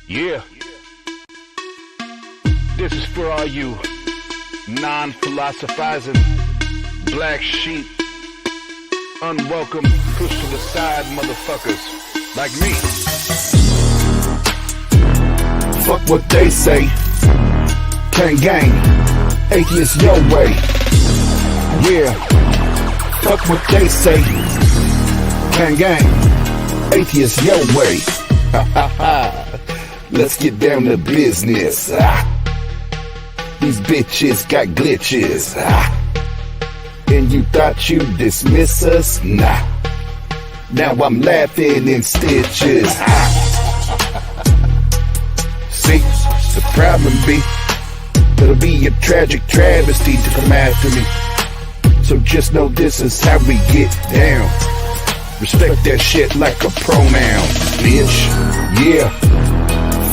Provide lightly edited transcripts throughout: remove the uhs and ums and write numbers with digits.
Yeah. This is for all you non-philosophizing black sheep, unwelcome, pushed to the side motherfuckers like me. Fuck what they say. Gang gang, atheist your way. Yeah. Fuck what they say. Gang gang, atheist your way. Ha ha ha. Let's get down to business. These bitches got glitches. And you thought you'd dismiss us? Nah. Now I'm laughing in stitches. See, the problem be, it'll be a tragic travesty to come after me. So just know this is how we get down. Respect that shit like a pronoun, bitch. Yeah.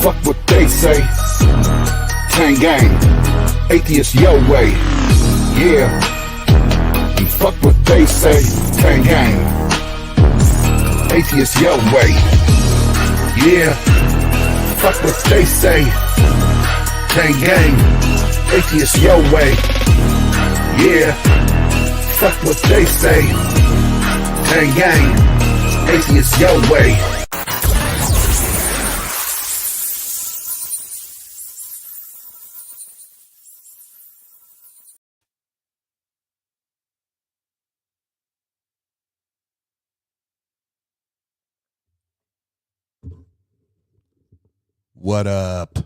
Fuck what they say. Gang gang, atheist your way. Yeah. And fuck what they say. Gang gang, atheist your way. Yeah. Fuck what they say. Gang gang, atheist your way. Yeah. Fuck what they say. Gang gang, atheist your way. What up?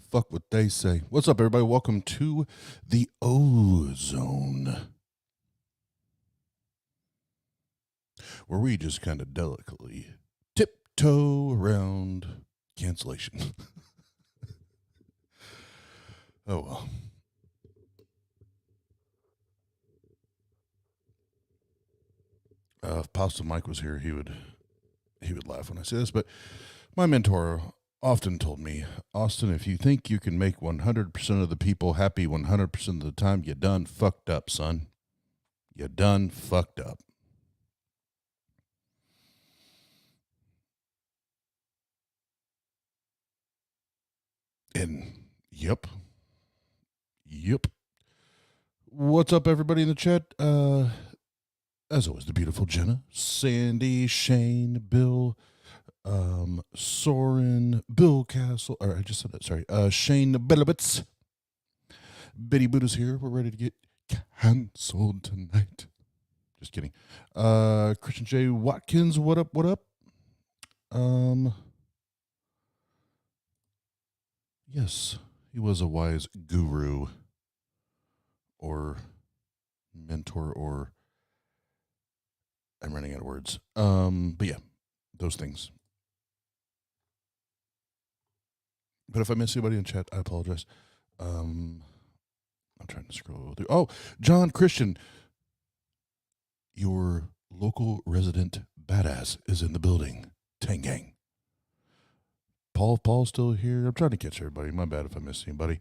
Fuck what they say. What's up, everybody? Welcome to the Ozone, where we just kind of delicately tiptoe around cancellation. Oh, well. If Pasta Mike was here, he would laugh when I say this, but my mentor often told me, Austin, if you think you can make 100% of the people happy 100% of the time, you done fucked up, son. You done fucked up. And yep. What's up, everybody in the chat? As always, the beautiful Jenna, Sandy, Shane, Bill, Soren, Bill Castle, or I just said that, sorry, Shane Billibits, Bitty Buddha's here. We're ready to get canceled tonight. Just kidding. Christian J. Watkins, what up? Yes, he was a wise guru or mentor, or I'm running out of words. But yeah, those things. But if I miss anybody in chat, I apologize. I'm trying to scroll through. Oh, John Christian, your local resident badass is in the building. Tang Gang. Paul's still here. I'm trying to catch everybody. My bad if I miss anybody.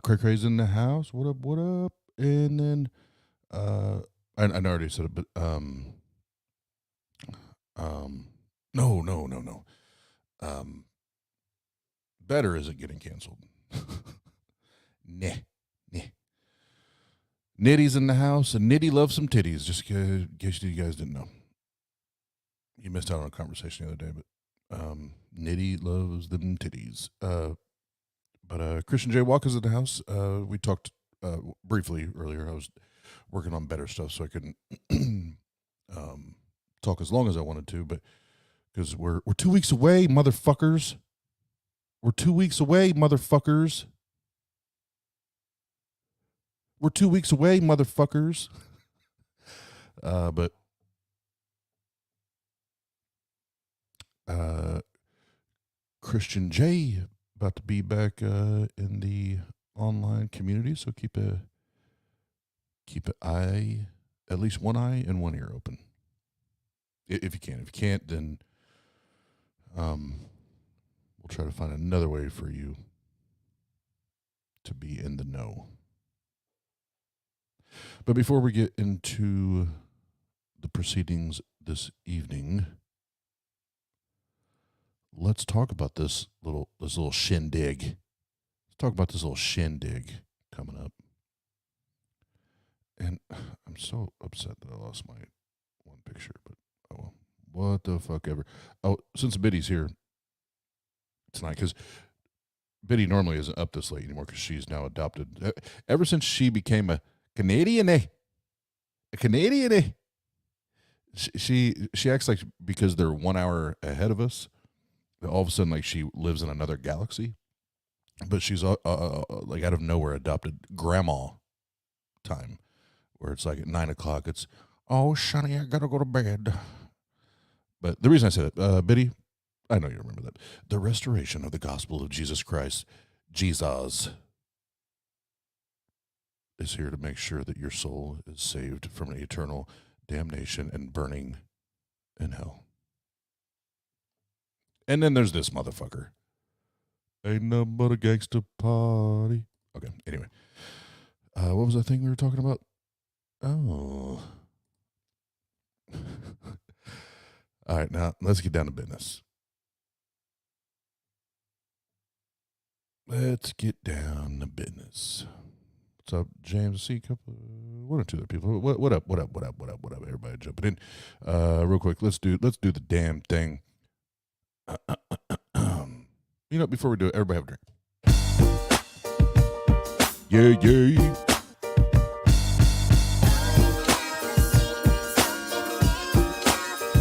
Cray Cray's in the house. What up? What up? And then I already said it, but no. Better isn't getting canceled. Nah. Nitty's in the house, and Nitty loves some titties, just in case you guys didn't know. You missed out on a conversation the other day, but Nitty loves them titties. But Christian J. Walker's in the house. We talked briefly earlier. I was working on better stuff, so I couldn't talk as long as I wanted to, but because we're 2 weeks away, motherfuckers. We're 2 weeks away, motherfuckers. We're 2 weeks away, motherfuckers. But Christian J about to be back in the online community, so keep an eye, at least one eye and one ear open. If you can. If you can't, then we'll try to find another way for you to be in the know. But before we get into the proceedings this evening, let's talk about this little shindig. Let's talk about this little shindig coming up. And I'm so upset that I lost my one picture, but oh well. What the fuck ever. Oh, since Biddy's here tonight, because Biddy normally isn't up this late anymore because she's now adopted. Ever since she became a Canadian, she acts like because they're 1 hour ahead of us, all of a sudden like she lives in another galaxy. But she's like out of nowhere adopted grandma time, where it's like at 9 o'clock. It's, oh, Shani, I gotta go to bed. But the reason I said it, Biddy, I know you remember that. The restoration of the gospel of Jesus Christ, Jesus, is here to make sure that your soul is saved from an eternal damnation and burning in hell. And then there's this motherfucker. Ain't nothing but a gangster party. Okay, anyway. What was that thing we were talking about? Oh. All right, now let's get down to business. Let's get down to business. What's up, James? I see a couple, one or two other people. What up? Everybody jumping in. Real quick, let's do the damn thing. You know, before we do it, everybody have a drink. Yeah.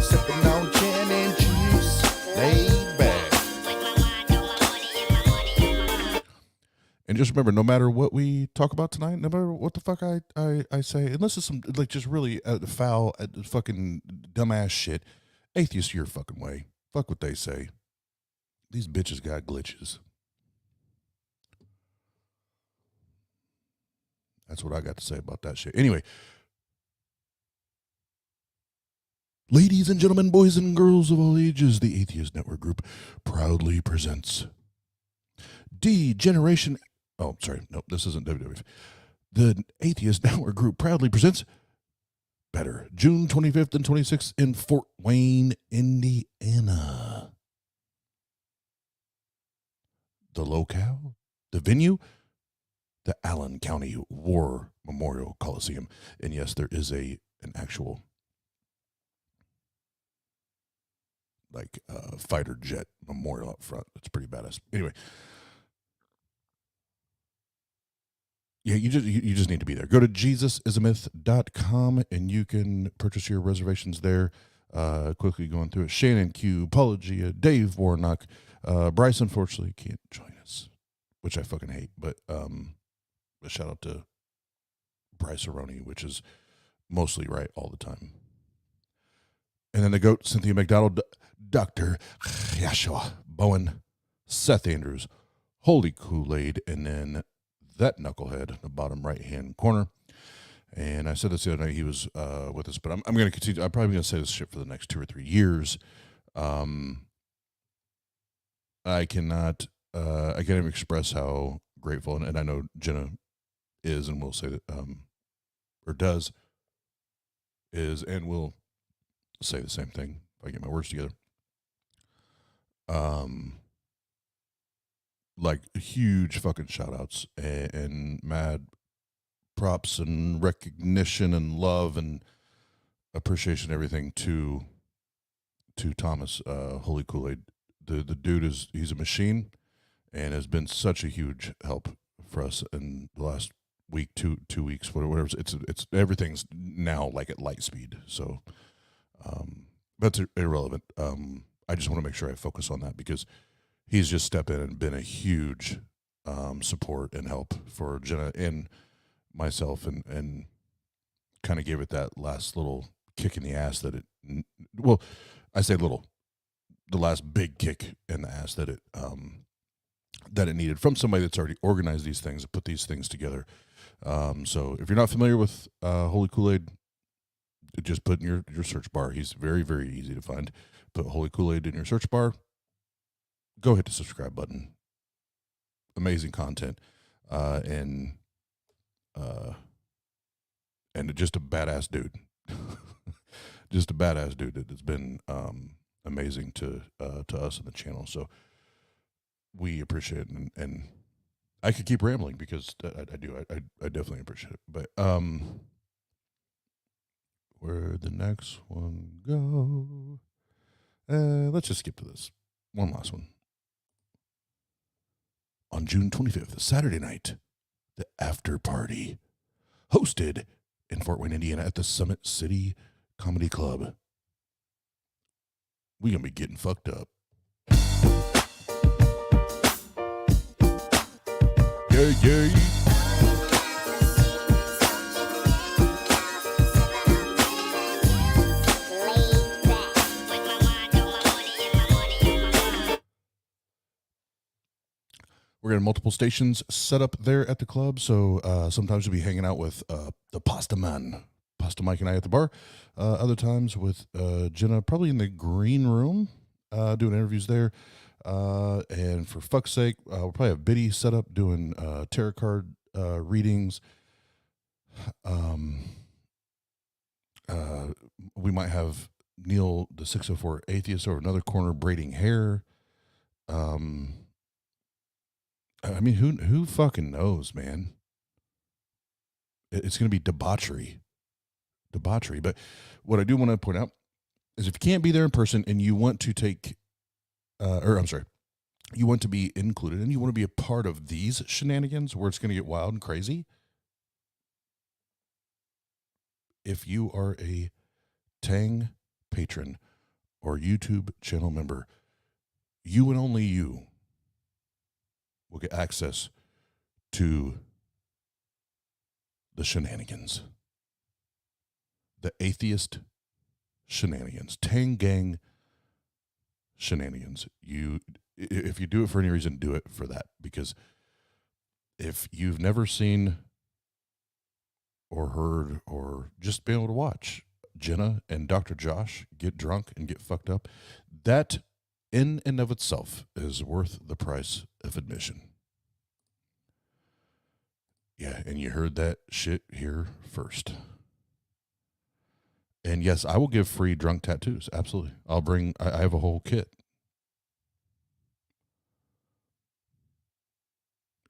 Sipping on gin and juice, laid back. And just remember, no matter what we talk about tonight, no matter what the fuck I say, unless it's some like just really foul, fucking dumbass shit, atheist your fucking way. Fuck what they say. These bitches got glitches. That's what I got to say about that shit. Anyway, ladies and gentlemen, boys and girls of all ages, the Atheist Network Group proudly presents D-Generation. Oh, sorry. No, this isn't WWF. The Atheist Network Group proudly presents Better, June 25th and 26th in Fort Wayne, Indiana. The locale, the venue, the Allen County War Memorial Coliseum. And yes, there is an actual fighter jet memorial up front. It's pretty badass. Anyway, yeah, you just need to be there. Go to jesusisamyth.com and you can purchase your reservations there. Quickly going through it. Shannon Q, Paula Gia, Dave Warnock, Bryce unfortunately can't join us, which I fucking hate. But a shout out to Bryce Aroni, which is mostly right all the time. And then the GOAT, Cynthia McDonald, Dr. Yashua Bowen, Seth Andrews, Holy Kool-Aid, and then that knucklehead in the bottom right-hand corner. And I said this the other night, he was with us, but I'm going to continue. I'm probably going to say this shit for the next 2 or 3 years. I can't even express how grateful, and I know Jenna is and will say that, or does, is and will say the same thing if I get my words together. Like huge fucking shout outs and mad props and recognition and love and appreciation, everything to Thomas, Holy Kool-Aid. The dude he's a machine and has been such a huge help for us in the last week, two weeks, whatever. It's everything's now like at light speed. So, that's irrelevant. I just want to make sure I focus on that because he's just stepped in and been a huge support and help for Jenna and myself, and kind of gave it that last little kick in the ass that it. Well, I say little, the last big kick in the ass that it needed from somebody that's already organized these things and put these things together. So if you're not familiar with Holy Kool-Aid, just put in your search bar. He's very, very easy to find. Put Holy Kool-Aid in your search bar. Go hit the subscribe button. Amazing content, and just a badass dude. Just a badass dude that has been amazing to us and the channel. So we appreciate it, and I could keep rambling because I do. I definitely appreciate it. But where'd the next one go? Let's just skip to this. One last one. On June 25th, Saturday night, the after party, hosted in Fort Wayne, Indiana at the Summit City Comedy Club. We're going to be getting fucked up. Yeah. We're going to have multiple stations set up there at the club. So sometimes we'll be hanging out with the Pasta Man, Pasta Mike and I at the bar. Other times with Jenna, probably in the green room, doing interviews there. And for fuck's sake, we'll probably have Biddy set up doing tarot card readings. We might have Neil, the 604 Atheist, over another corner braiding hair. I mean, who fucking knows, man? It's going to be debauchery. But what I do want to point out is if you can't be there in person and you want to you want to be included and you want to be a part of these shenanigans where it's going to get wild and crazy, if you are a Tang patron or YouTube channel member, you and only you will get access to the shenanigans, the atheist shenanigans, Tang Gang shenanigans. If you do it for any reason, do it for that, because if you've never seen or heard or just been able to watch Jenna and Dr. Josh get drunk and get fucked up, that in and of itself is worth the price of admission. Yeah, and you heard that shit here first. And yes, I will give free drunk tattoos. Absolutely. I have a whole kit.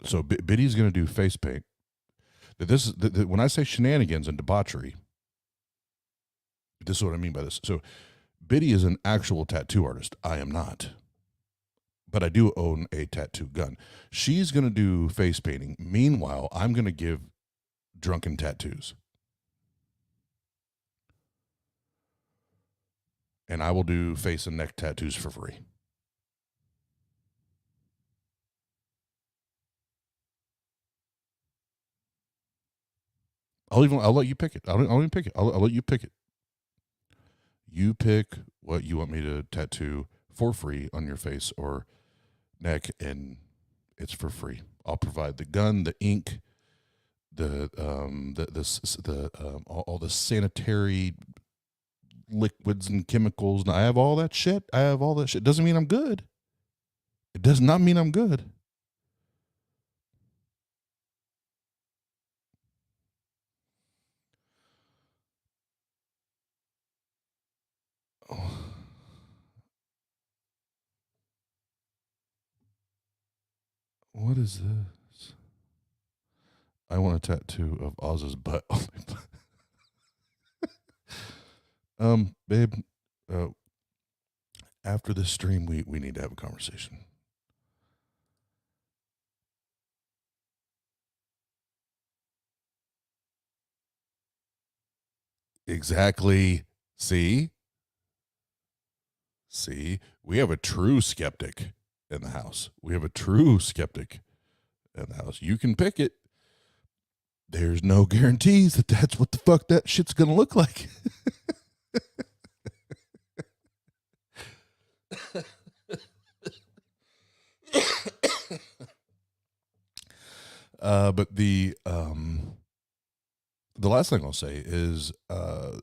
So Biddy's going to do face paint. When I say shenanigans and debauchery, this is what I mean by this. So Biddy is an actual tattoo artist. I am not. But I do own a tattoo gun. She's going to do face painting. Meanwhile, I'm going to give drunken tattoos. And I will do face and neck tattoos for free. I'll let you pick it. I'll even pick it. I'll let you pick it. You pick what you want me to tattoo for free on your face or neck, and it's for free. I'll provide the gun, the ink, all the sanitary liquids and chemicals. And I have all that shit. Doesn't mean I'm good. It does not mean I'm good. Oh. What is this? I want a tattoo of Oz's butt on my butt. Babe, after this stream, we need to have a conversation. Exactly. See, we have a true skeptic in the house. You can pick it. There's no guarantees that that's what the fuck that shit's gonna look like. But the last thing I'll say is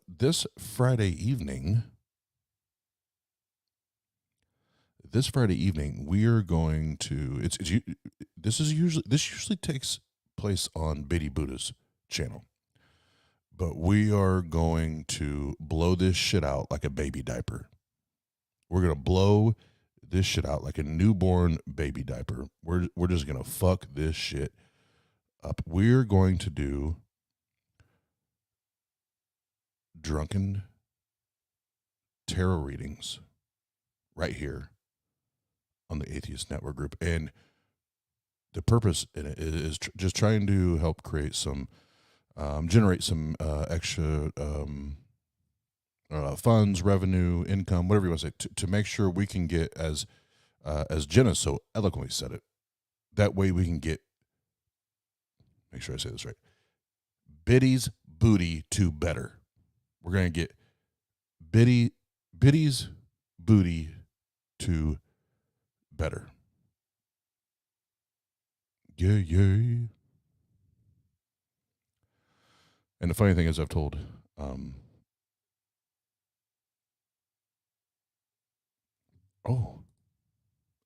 this Friday evening, we are going to. This usually takes place on Biddy Buddha's channel, but we are going to blow this shit out like a baby diaper. We're gonna blow this shit out like a newborn baby diaper. We're just gonna fuck this shit up. We're going to do drunken tarot readings right here on the Atheist Network group, and the purpose in it is just trying to help create some, generate some extra funds, revenue, income, whatever you want to say, to make sure we can get, as Jenna so eloquently said it, that way we can get, make sure I say this right, Biddy's booty to better. We're going to get Biddy's booty to better. Yeah. And the funny thing is, I've told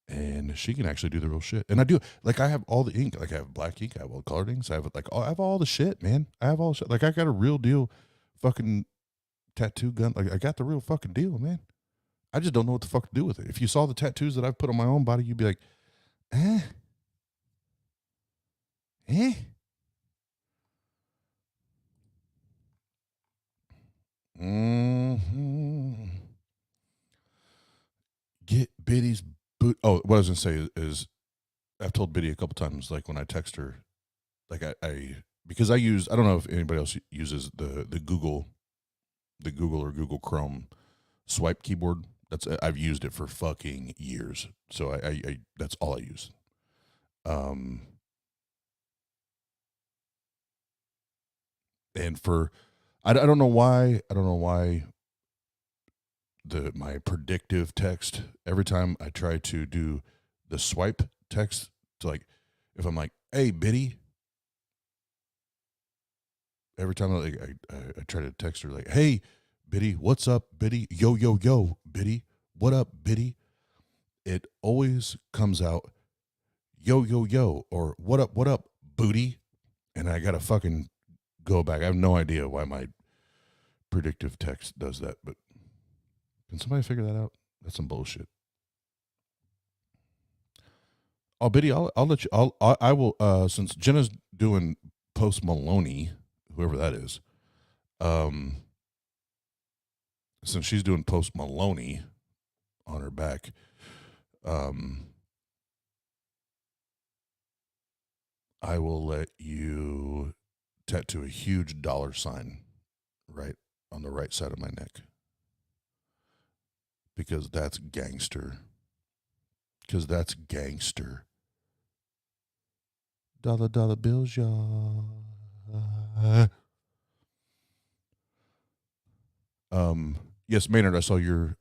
and she can actually do the real shit. And I do, like, I have all the ink. Like, I have black ink, I have all the colored inks, I have all the shit, man. I have all the shit. Like, I got a real deal fucking tattoo gun. Like, I got the real fucking deal, man. I just don't know what the fuck to do with it. If you saw the tattoos that I've put on my own body, you'd be like, Get Biddy's boot. Oh, what I was gonna say is I've told Biddy a couple times, like when I text her, like I because I don't know if anybody else uses the Google or Google Chrome swipe keyboard. I've used it for fucking years. So I that's all I use. And for I don't know why my predictive text, every time I try to do the swipe text, to, like, if I'm like, hey Biddy, every time I try to text her, like, hey Biddy, what's up Biddy, yo Biddy, what up Biddy, it always comes out yo, or what up booty, and I gotta fucking go back. I have no idea why my predictive text does that, but can somebody figure that out? That's some bullshit. Oh, Biddy, I'll let you. I will. Since Jenna's doing Post Maloney, whoever that is, since she's doing Post Maloney on her back, I will let you tattoo a huge $sign right on the right side of my neck, because that's gangster. Dollar bills, y'all. Yes, Maynard, I saw your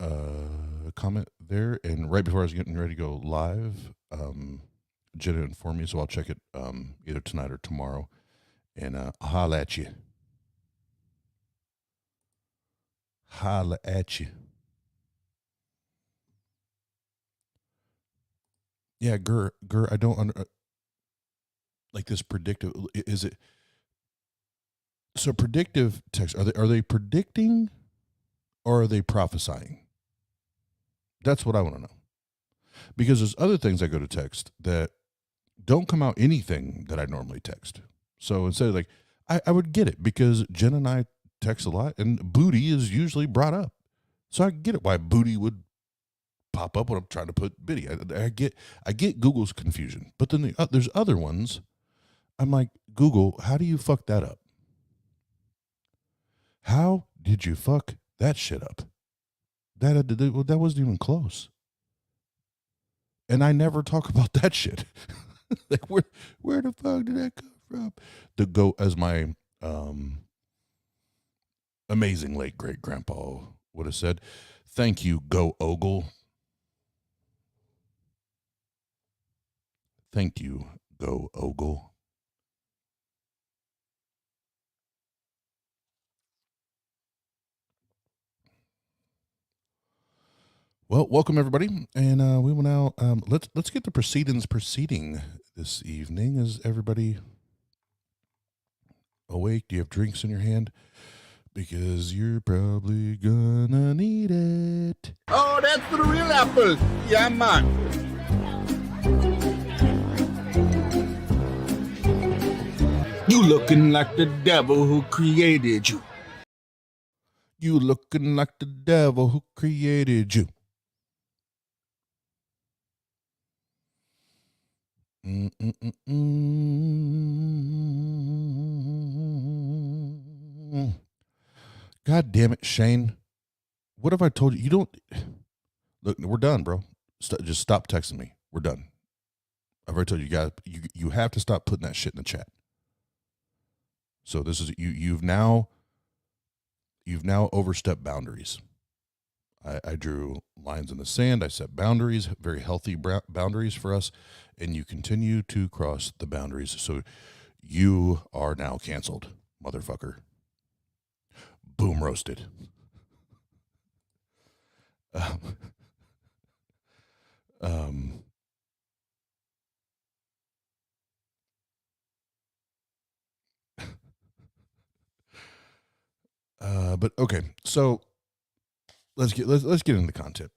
comment there. And right before I was getting ready to go live, Jenna informed me, so I'll check it either tonight or tomorrow. And I'll holla at you. Holla at you. Yeah, Gur, I don't like this predictive. Is it so predictive text? Are they predicting, or are they prophesying? That's what I want to know. Because there's other things I go to text that don't come out anything that I normally text. So instead of like, I would get it because Jen and I text a lot, and booty is usually brought up. So I get it why booty would pop up when I'm trying to put biddy. I get Google's confusion, but then there's other ones. I'm like, Google, how do you fuck that up? How did you fuck that shit up? That wasn't even close. And I never talk about that shit. Like where the fuck did that come from? The go, as my amazing late great grandpa would have said, thank you, Go Ogle. Thank you, Go Ogle. Well, welcome everybody, and we will now let's get the proceedings proceeding this evening. Is everybody awake? Do you have drinks in your hand? Because you're probably gonna need it. Oh, that's for the real apples. Yeah, man. You looking like the devil who created you. You looking like the devil who created you. God damn it, Shane. What have I told you? You don't... Look, we're done, bro. Just stop texting me. We're done. I've already told you, you have to stop putting that shit in the chat. So this is... You've now overstepped boundaries. I drew lines in the sand. I set boundaries, very healthy boundaries for us, and you continue to cross the boundaries. So you are now canceled, motherfucker. Boom, roasted. But okay, so let's get into the content.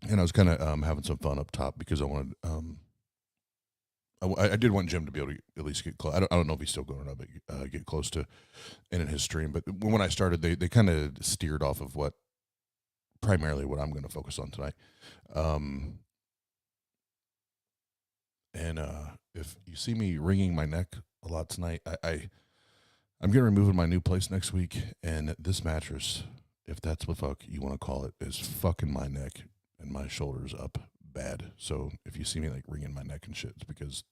And I was kind of having some fun up top because I wanted I did want Jim to be able to at least get close. I don't know if he's still going or not, but get close to ending his stream. But when I started, they kind of steered off of primarily what I'm going to focus on tonight. And if you see me wringing my neck a lot tonight, I'm going to remove my new place next week, and this mattress, if that's what fuck you want to call it, is fucking my neck and my shoulders up bad. So if you see me like wringing my neck and shit, it's because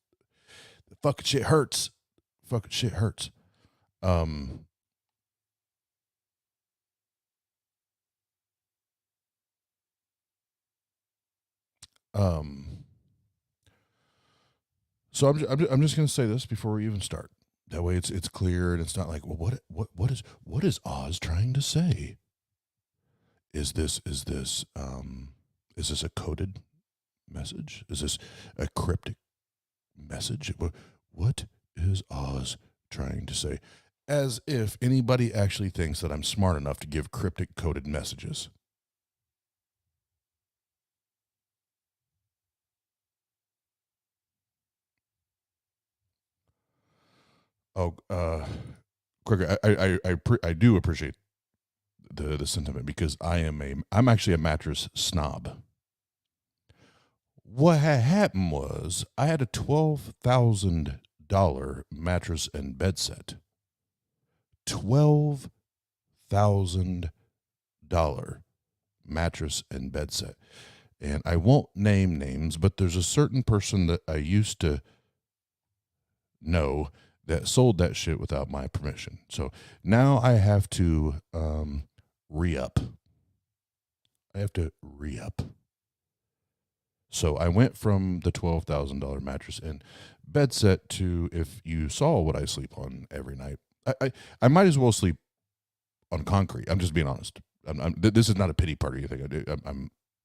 the fucking shit hurts. Fucking shit hurts. So I'm just going to say this before we even start. That way it's clear and it's not like, well, what is Oz trying to say? Is this a coded message? Is this a cryptic message? What is Oz trying to say? As if anybody actually thinks that I'm smart enough to give cryptic coded messages. Oh, Gregor, I do appreciate the sentiment because I'm actually a mattress snob. What had happened was I had a $12,000 mattress and bed set. $12,000 mattress and bed set. And I won't name names, but there's a certain person that I used to know that sold that shit without my permission. So now I have to re-up. So I went from the $12,000 mattress and bed set to, if you saw what I sleep on every night, I might as well sleep on concrete. I'm just being honest. This is not a pity party.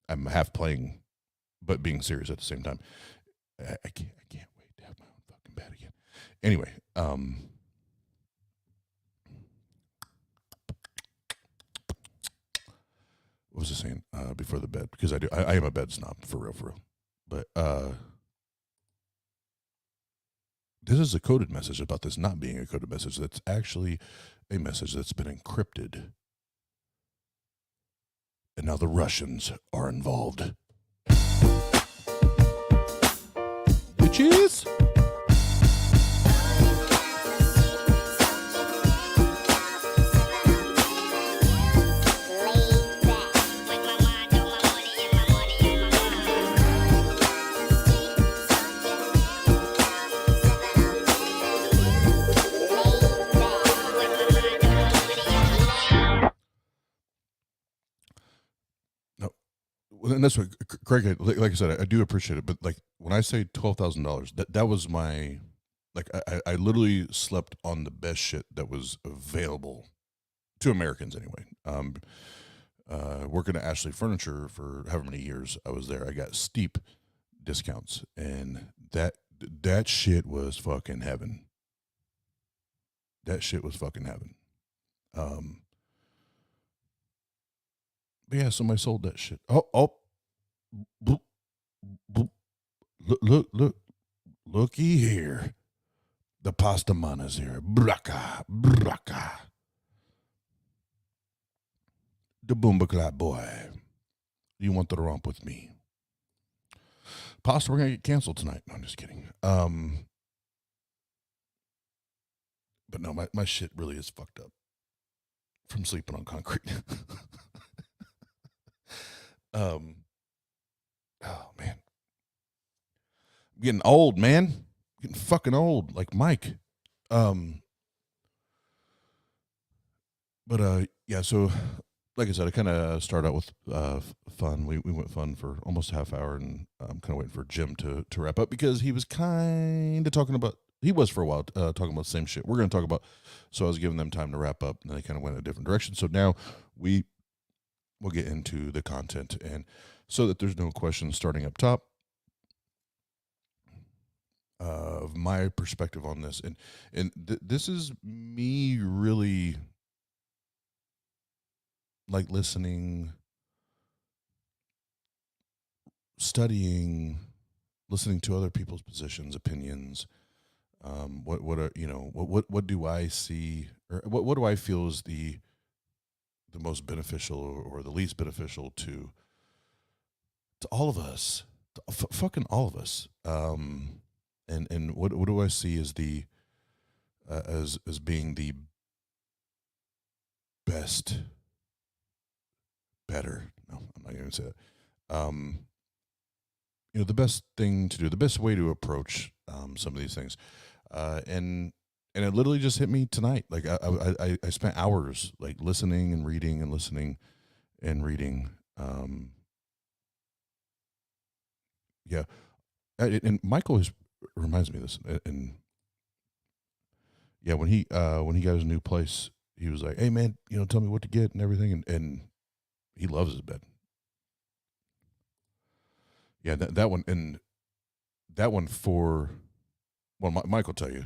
I'm half playing, but being serious at the same time. I can't wait to have my own fucking bed again. Anyway, what was I saying before the bed? Because I am a bed snob, for real. But this is a coded message about this not being a coded message. That's actually a message that's been encrypted. And now the Russians are involved. Bitches? And that's what, Craig, like I said, I do appreciate it. But like when I say $12,000, that was my, like I literally slept on the best shit that was available to Americans anyway. Working at Ashley Furniture for however many years I was there, I got steep discounts, and that shit was fucking heaven. That shit was fucking heaven. But yeah, somebody sold that shit. Oh, boop, boop. Looky here. The pasta man is here. Braka. The Boomba Clap boy. You want to romp with me? Pasta, we're gonna get canceled tonight. No, I'm just kidding. But no, my shit really is fucked up from sleeping on concrete. Oh man, I'm getting old, man. I'm getting fucking old, like Mike. But yeah. So, like I said, I kind of started out with fun. We went fun for almost a half hour, and I'm kind of waiting for Jim to wrap up because he was kind of talking about. He was for a while talking about the same shit we're going to talk about. So I was giving them time to wrap up, and they kind of went in a different direction. So now we'll get into the content, and so that there's no questions starting up top of my perspective on this, and this is me really like listening, studying, listening to other people's positions, opinions. What do I see, or what do I feel is the most beneficial or the least beneficial to all of us, fucking all of us. And what do I see as the as being the best, better? No, I'm not going to say that. The best thing to do, the best way to approach some of these things, and it literally just hit me tonight. Like I spent hours like listening and reading and listening and reading. Yeah, and Michael reminds me of this, and yeah, when he got his new place, he was like, "Hey man, tell me what to get and everything," and he loves his bed. Yeah, that one, and that one for, well, Mike will tell you,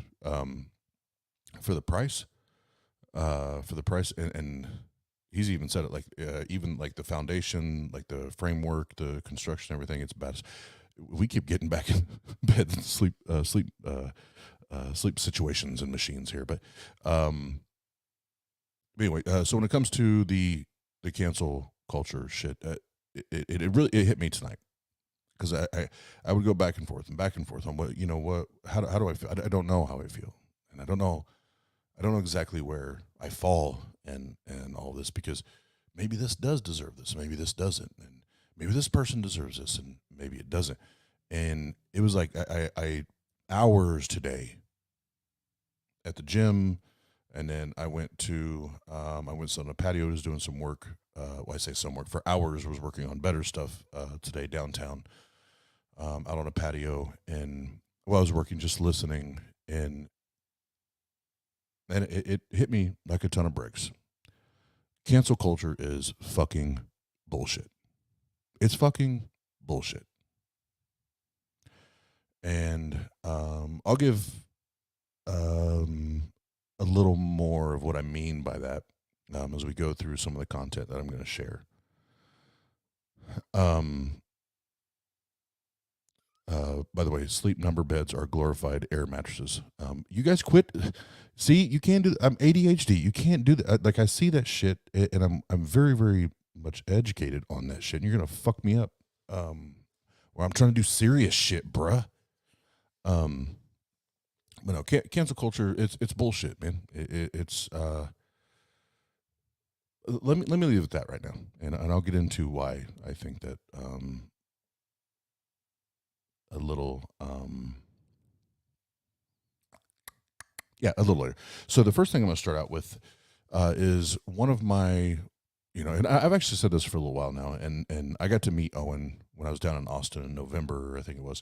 for the price, and he's even said it, like even like the foundation, like the framework, the construction, everything, it's bad. We keep getting back in bed and sleep situations and machines here, but anyway, so when it comes to the cancel culture shit, it really hit me tonight. Because I would go back and forth on how do I feel? I don't know how I feel, and I don't know exactly where I fall and all this, because maybe this does deserve this, maybe this doesn't, and maybe this person deserves this, and maybe it doesn't. And it was like I hours today at the gym, and then I went to on the patio, was doing some work. I say some work for hours. Was working on better stuff today downtown. out on a patio, and while I was working, just listening, and it hit me like a ton of bricks. Cancel culture is fucking bullshit. It's fucking bullshit. And I'll give a little more of what I mean by that as we go through some of the content that I'm going to share. By the way, sleep number beds are glorified air mattresses. You guys quit. See, you can't do. I'm ADHD. You can't do that. Like I see that shit, and I'm very very much educated on that shit. And you're gonna fuck me up. Where I'm trying to do serious shit, bruh. But no, cancel culture. It's bullshit, man. It's let me leave it at that right now, and I'll get into why I think that a little a little later. So the first thing I'm going to start out with is one of my, and I've actually said this for a little while now, and I got to meet Owen when I was down in Austin in November, I think it was.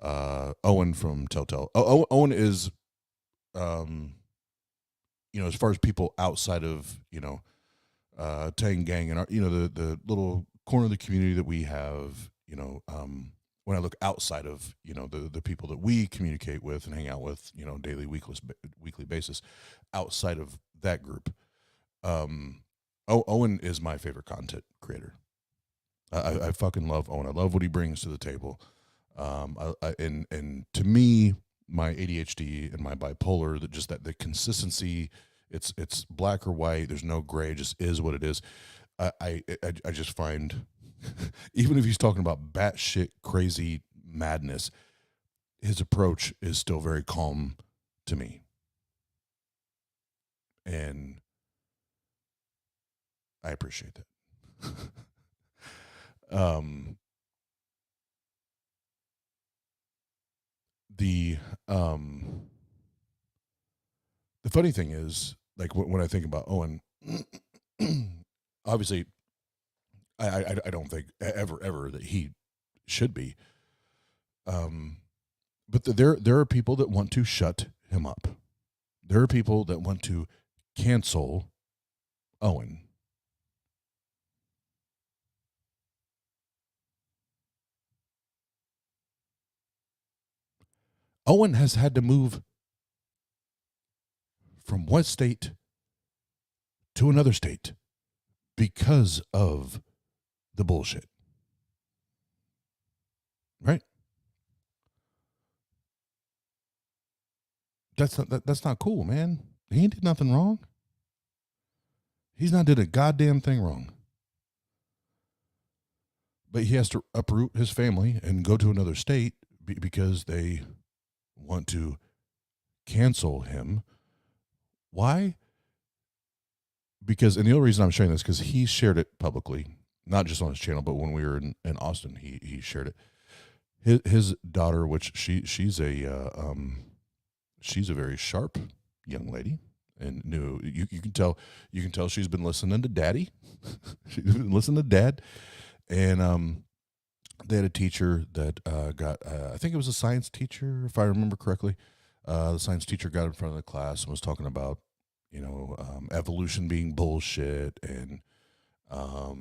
Owen from Telltale. Owen is, as far as people outside of, Tang Gang and our, the little corner of the community that we have, when I look outside of, the people that we communicate with and hang out with, daily, weekly basis, outside of that group, Owen is my favorite content creator. I fucking love Owen. I love what he brings to the table. And to me, my ADHD and my bipolar, that the consistency, it's black or white. There's no gray. It just is what it is. I just find, even if he's talking about batshit crazy madness, his approach is still very calm to me. And I appreciate that. The funny thing is, like when I think about Owen, obviously, I don't think ever that he should be. But there are people that want to shut him up. There are people that want to cancel Owen. Owen has had to move from one state to another state because of the bullshit. Right? That's not cool, man. He ain't did nothing wrong. He's not did a goddamn thing wrong. But he has to uproot his family and go to another state because they want to cancel him. Why? Because, and the only reason I'm sharing this, because he shared it publicly, not just on his channel, but when we were in Austin, he shared it. His daughter, which she's a very sharp young lady, and you can tell she's been listening to daddy. She's been listening to dad, and they had a teacher that got I think it was a science teacher, if I remember correctly. The science teacher got in front of the class and was talking about evolution being bullshit, and I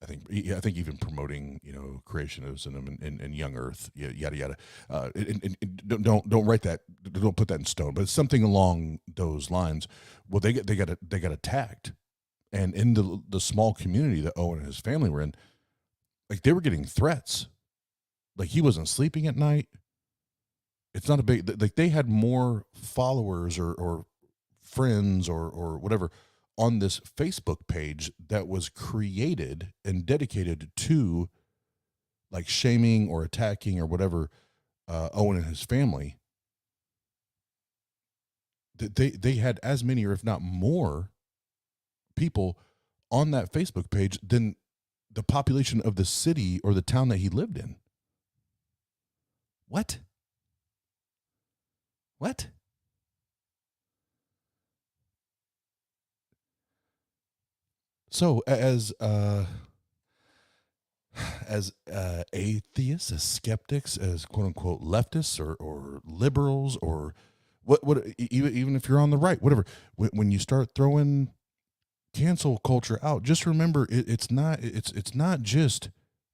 think even promoting creationism and young Earth, yada yada. And don't write that, don't put that in stone, but it's something along those lines. Well, they got attacked, and in the small community that Owen and his family were in, like they were getting threats, like he wasn't sleeping at night. It's not a big, like they had more followers or friends or whatever on this Facebook page that was created and dedicated to like shaming or attacking or whatever Owen and his family. They had as many, or if not more, people on that Facebook page than the population of the city or the town that he lived in. What? So as atheists, as skeptics, as quote unquote leftists or liberals, or even if you're on the right, whatever. When you start throwing cancel culture out, just remember it's not just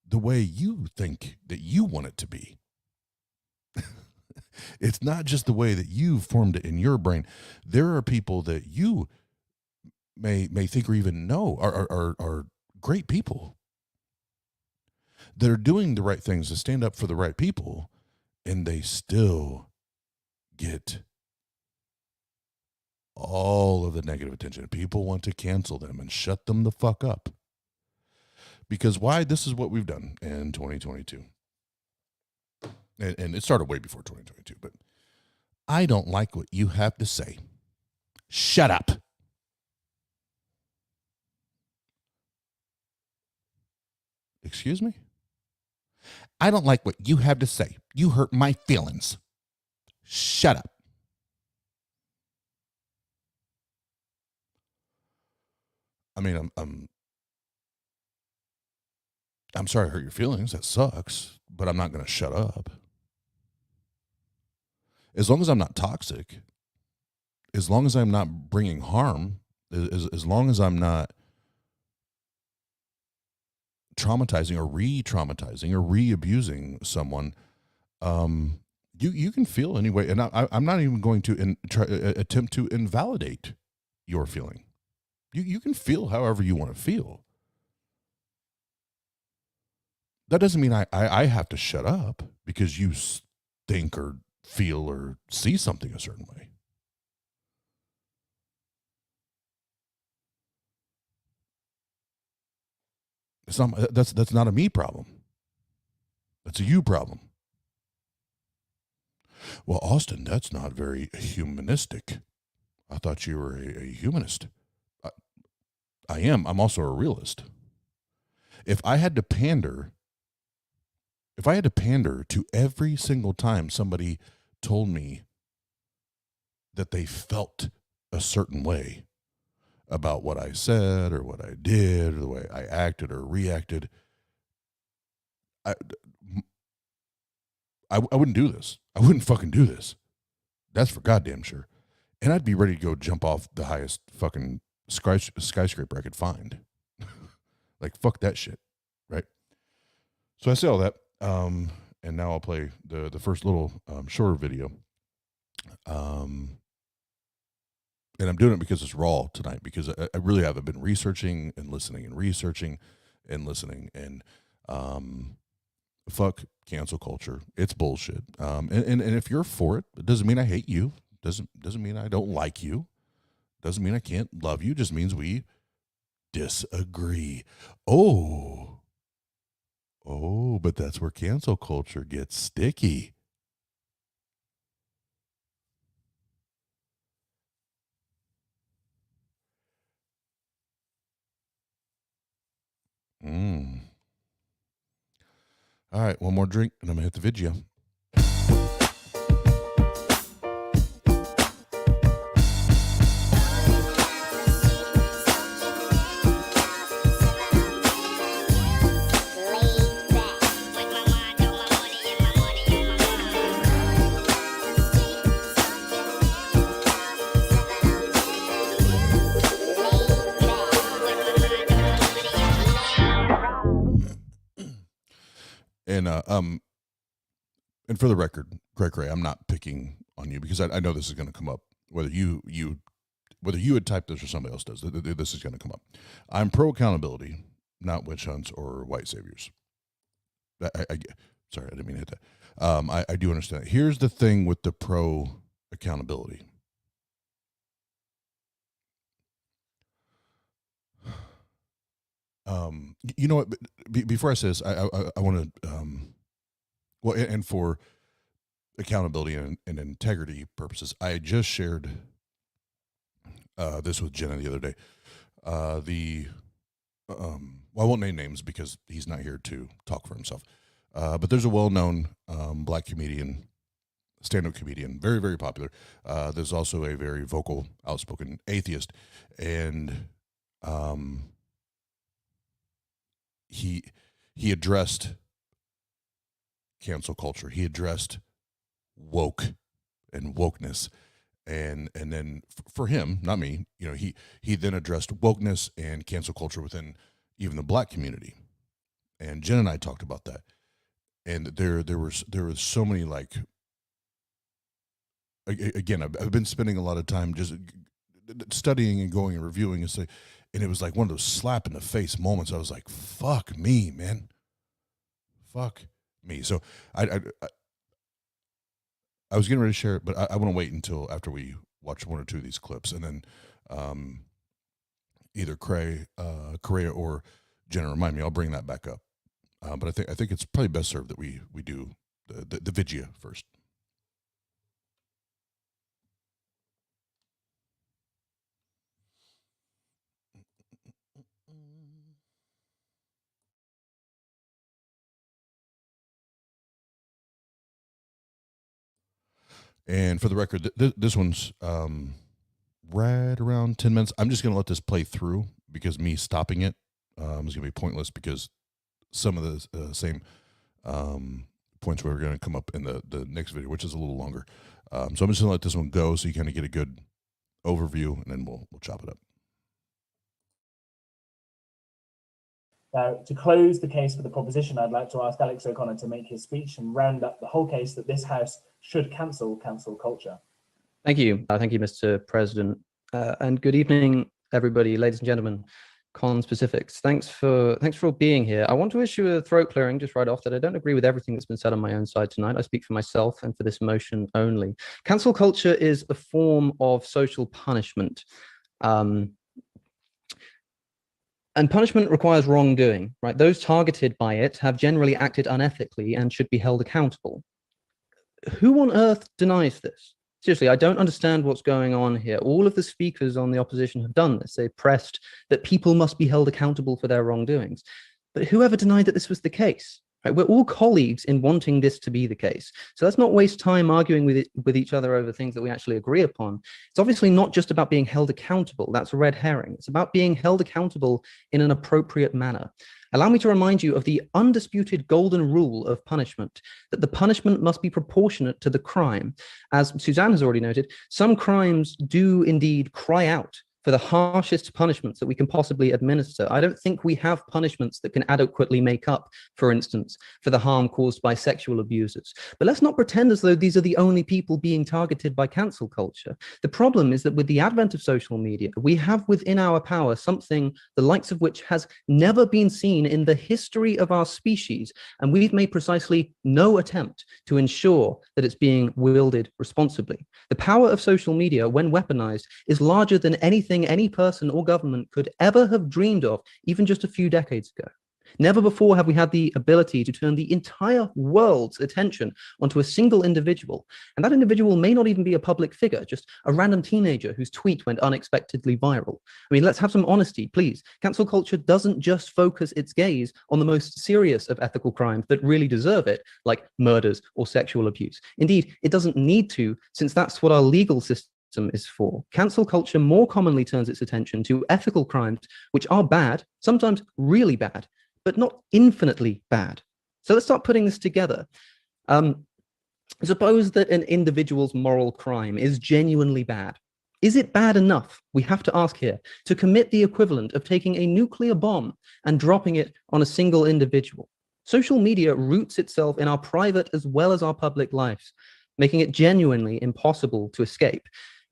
the way you think that you want it to be. It's not just the way that you formed it in your brain. There are people that you may think or even know are great people that are doing the right things to stand up for the right people, and they still get all of the negative attention. People want to cancel them and shut them the fuck up. Because why? This is what we've done in 2022. And it started way before 2022, but I don't like what you have to say. Shut up. Excuse me? I don't like what you have to say. You hurt my feelings. Shut up. I mean, I'm sorry I hurt your feelings. That sucks, but I'm not going to shut up. As long as I'm not toxic, as long as I'm not bringing harm, as long as I'm not traumatizing or re-traumatizing or re-abusing someone, you can feel anyway. And I'm not even going to attempt to invalidate your feeling. You can feel however you want to feel. That doesn't mean I have to shut up because you think or feel or see something a certain way. It's not, that's not a me problem. That's a you problem. Well, Austin, that's not very humanistic. I thought you were a humanist. I am. I'm also a realist. If I had to pander to every single time somebody told me that they felt a certain way about what I said or what I did or the way I acted or reacted, I wouldn't do this. I wouldn't fucking do this. That's for goddamn sure. And I'd be ready to go jump off the highest fucking skyscraper I could find. Like, fuck that shit, right? So I say all that, and now I'll play the first little shorter video. And I'm doing it because it's raw tonight, because I really haven't been researching and listening and researching and listening. And fuck cancel culture. It's bullshit. And if you're for it, it doesn't mean I hate you. Doesn't mean I don't like you. Doesn't mean I can't love you. Just means we disagree. Oh, but that's where cancel culture gets sticky. All right, one more drink, and I'm going to hit the video. And for the record, Greg, I'm not picking on you, because I know this is going to come up, whether you had typed this or somebody else does. This is going to come up. I'm pro accountability, not witch hunts or white saviors. Sorry, I didn't mean to hit that. I do understand. Here's the thing with the pro accountability. You know what? Before I say this, I want to, and for accountability and integrity purposes, I just shared this with Jenna the other day. Well, I won't name names because he's not here to talk for himself. But there's a well-known black comedian, stand-up comedian, very, very popular. There's also a very vocal, outspoken atheist, and he addressed cancel culture. He addressed woke and wokeness. And then for him, not me, he then addressed wokeness and cancel culture within even the Black community. And Jen and I talked about that. And there were so many, like, again, I've been spending a lot of time just studying and going and reviewing and it was like one of those slap in the face moments. I was like, fuck me, man. Fuck me. So I was getting ready to share it, but I want to wait until after we watch one or two of these clips, and then either Correa or Jenna remind me. I'll bring that back up. But I think it's probably best served that we do the Vigia first. And for the record, this one's right around 10 minutes. I'm just going to let this play through because me stopping it is going to be pointless, because some of the same points were going to come up in the next video, which is a little longer. So I'm just going to let this one go so you kind of get a good overview, and then we'll chop it up. Now, to close the case for the proposition, I'd like to ask Alex O'Connor to make his speech and round up the whole case that this House should cancel culture. Thank you. Thank you, Mr. President. And good evening, everybody, ladies and gentlemen, conspecifics. Thanks for being here. I want to issue a throat clearing just right off that I don't agree with everything that's been said on my own side tonight. I speak for myself and for this motion only. Cancel culture is a form of social punishment. And punishment requires wrongdoing, right? Those targeted by it have generally acted unethically and should be held accountable. Who on earth denies this? Seriously, I don't understand what's going on here. All of the speakers on the opposition have done this. They pressed that people must be held accountable for their wrongdoings. But whoever denied that this was the case? Right? We're all colleagues in wanting this to be the case. So let's not waste time arguing with each other over things that we actually agree upon. It's obviously not just about being held accountable. That's a red herring. It's about being held accountable in an appropriate manner. Allow me to remind you of the undisputed golden rule of punishment, that the punishment must be proportionate to the crime. As Suzanne has already noted, some crimes do indeed cry out for the harshest punishments that we can possibly administer. I don't think we have punishments that can adequately make up, for instance, for the harm caused by sexual abusers. But let's not pretend as though these are the only people being targeted by cancel culture. The problem is that with the advent of social media, we have within our power something the likes of which has never been seen in the history of our species, and we've made precisely no attempt to ensure that it's being wielded responsibly. The power of social media, when weaponized, is larger than anything any person or government could ever have dreamed of, even just a few decades ago. Never before have we had the ability to turn the entire world's attention onto a single individual. And that individual may not even be a public figure, just a random teenager whose tweet went unexpectedly viral. I mean, let's have some honesty, please. Cancel culture doesn't just focus its gaze on the most serious of ethical crimes that really deserve it, like murders or sexual abuse. Indeed, it doesn't need to, since that's what our legal system is for. Cancel culture more commonly turns its attention to ethical crimes, which are bad, sometimes really bad, but not infinitely bad. So let's start putting this together. Suppose that an individual's moral crime is genuinely bad. Is it bad enough, we have to ask here, to commit the equivalent of taking a nuclear bomb and dropping it on a single individual? Social media roots itself in our private as well as our public lives, making it genuinely impossible to escape.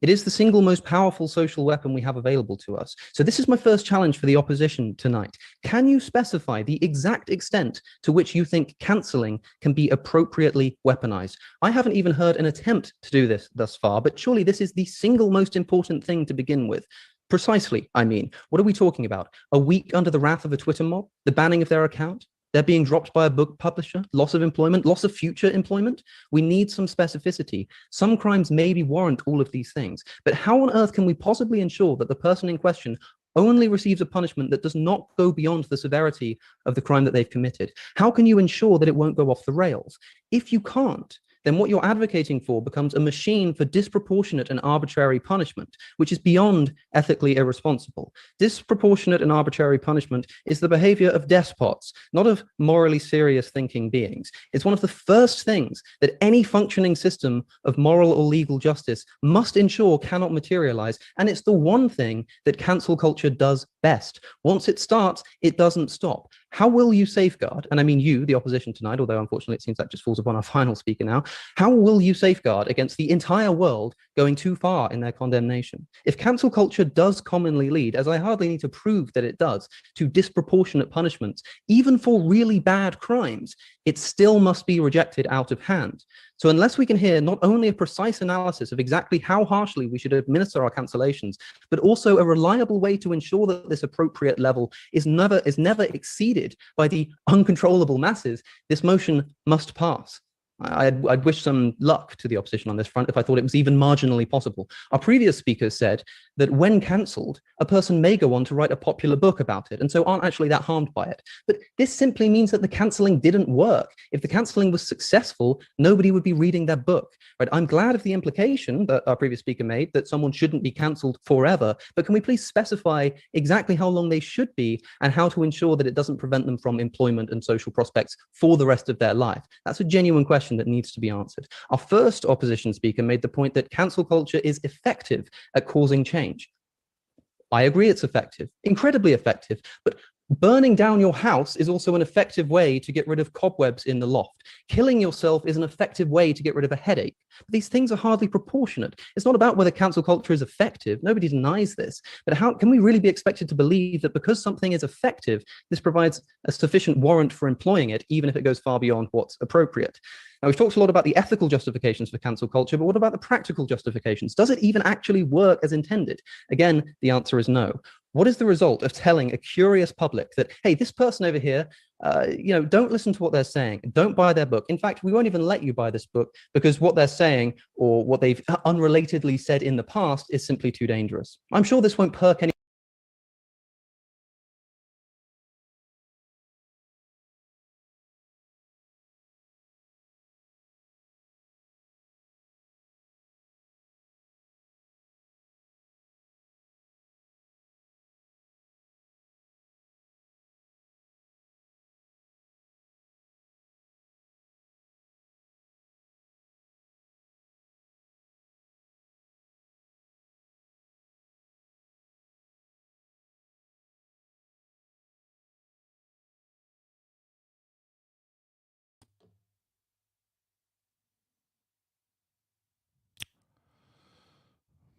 It is the single most powerful social weapon we have available to us. So this is my first challenge for the opposition tonight. Can you specify the exact extent to which you think cancelling can be appropriately weaponized? I haven't even heard an attempt to do this thus far, but surely this is the single most important thing to begin with. Precisely, I mean, what are we talking about? A week under the wrath of a Twitter mob? The banning of their account? They're being dropped by a book publisher, loss of employment, loss of future employment. We need some specificity. Some crimes maybe warrant all of these things, but how on earth can we possibly ensure that the person in question only receives a punishment that does not go beyond the severity of the crime that they've committed? How can you ensure that it won't go off the rails? If you can't, then what you're advocating for becomes a machine for disproportionate and arbitrary punishment, which is beyond ethically irresponsible. Disproportionate and arbitrary punishment is the behavior of despots, not of morally serious thinking beings. It's one of the first things that any functioning system of moral or legal justice must ensure cannot materialize. And it's the one thing that cancel culture does best. Once it starts, it doesn't stop. How will you safeguard, and I mean you, the opposition tonight, although unfortunately it seems that just falls upon our final speaker now, how will you safeguard against the entire world going too far in their condemnation? If cancel culture does commonly lead, as I hardly need to prove that it does, to disproportionate punishments, even for really bad crimes, it still must be rejected out of hand. So unless we can hear not only a precise analysis of exactly how harshly we should administer our cancellations, but also a reliable way to ensure that this appropriate level is never exceeded by the uncontrollable masses, this motion must pass. I'd wish some luck to the opposition on this front if I thought it was even marginally possible. Our previous speakers said that when cancelled, a person may go on to write a popular book about it, and so aren't actually that harmed by it. But this simply means that the cancelling didn't work. If the cancelling was successful, nobody would be reading their book. Right? I'm glad of the implication that our previous speaker made that someone shouldn't be cancelled forever, but can we please specify exactly how long they should be and how to ensure that it doesn't prevent them from employment and social prospects for the rest of their life? That's a genuine question that needs to be answered. Our first opposition speaker made the point that cancel culture is effective at causing change. I agree it's effective, incredibly effective, but burning down your house is also an effective way to get rid of cobwebs in the loft. Killing yourself is an effective way to get rid of a headache. But these things are hardly proportionate. It's not about whether cancel culture is effective. Nobody denies this. But how can we really be expected to believe that because something is effective, this provides a sufficient warrant for employing it, even if it goes far beyond what's appropriate? Now, we've talked a lot about the ethical justifications for cancel culture, but what about the practical justifications? Does it even actually work as intended? Again, the answer is no. What is the result of telling a curious public that, hey, this person over here, don't listen to what they're saying, don't buy their book. In fact, we won't even let you buy this book because what they're saying or what they've unrelatedly said in the past is simply too dangerous. I'm sure this won't perk any.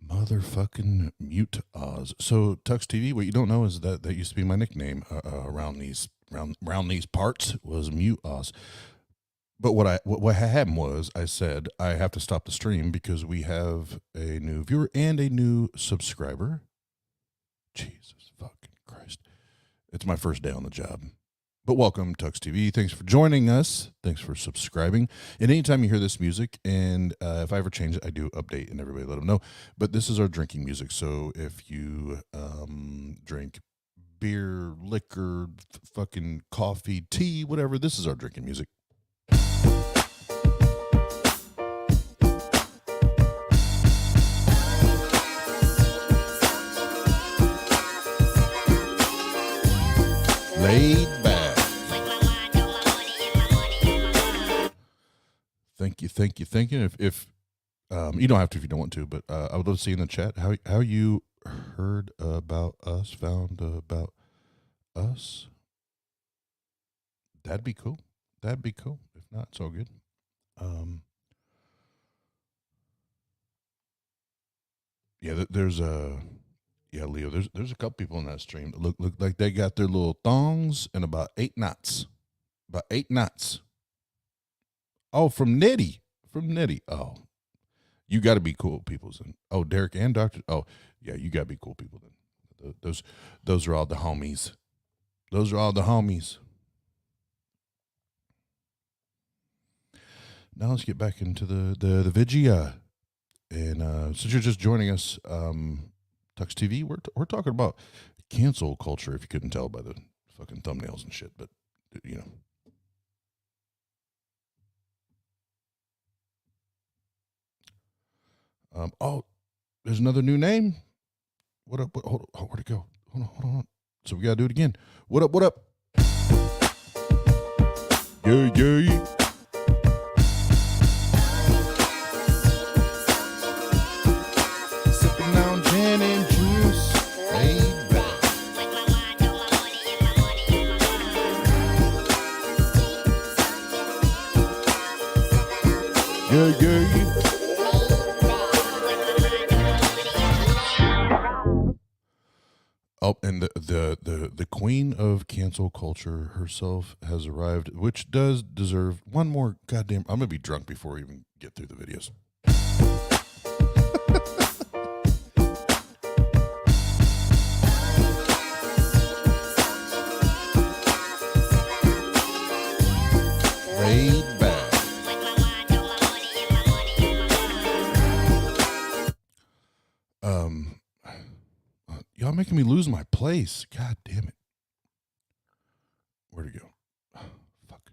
Motherfucking Mute Oz. So Tux TV, what you don't know is that used to be my nickname around these parts was Mute Oz. But what happened was I said I have to stop the stream because we have a new viewer and a new subscriber. Jesus fucking Christ. It's my first day on the job. But welcome, Tux TV. Thanks for joining us. Thanks for subscribing. And anytime you hear this music, and if I ever change it, I do update and everybody let them know. But this is our drinking music. So if you drink beer, liquor, fucking coffee, tea, whatever, this is our drinking music. Laid back. Thank you. If you don't have to if you don't want to, but I would love to see in the chat how you heard about us, found about us. That'd be cool. If not, it's all good. Leo, there's a couple people in that stream that look like they got their little thongs and about 8 knots. Oh, from Nitty. Oh, you got to be cool people. Oh, Derek and Doctor. Oh, yeah, you got to be cool people then. Those are all the homies. Now let's get back into the Vigia. And since you're just joining us, Tux TV, we're talking about cancel culture. If you couldn't tell by the fucking thumbnails and shit, but you know. Oh, there's another new name. What up? Hold on, where'd it go? Hold on. So we gotta do it again. What up? Yeah. Sipping on gin and juice. Laid back. Yeah. Oh, and the queen of cancel culture herself has arrived, which does deserve one more goddamn. I'm gonna be drunk before we even get through the videos. Laid back. Y'all making me lose my place. God damn it. Where'd it go? Oh, fuck.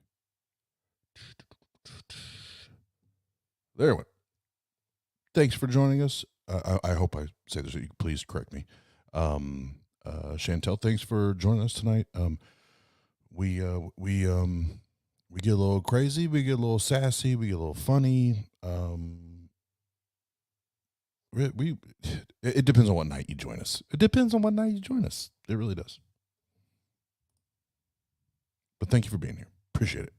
There it went. Thanks for joining us. I hope I say this. Please correct me. Chantel, thanks for joining us tonight. We get a little crazy, we get a little sassy, we get a little funny. It depends on what night you join us. It really does. But thank you for being here. Appreciate it.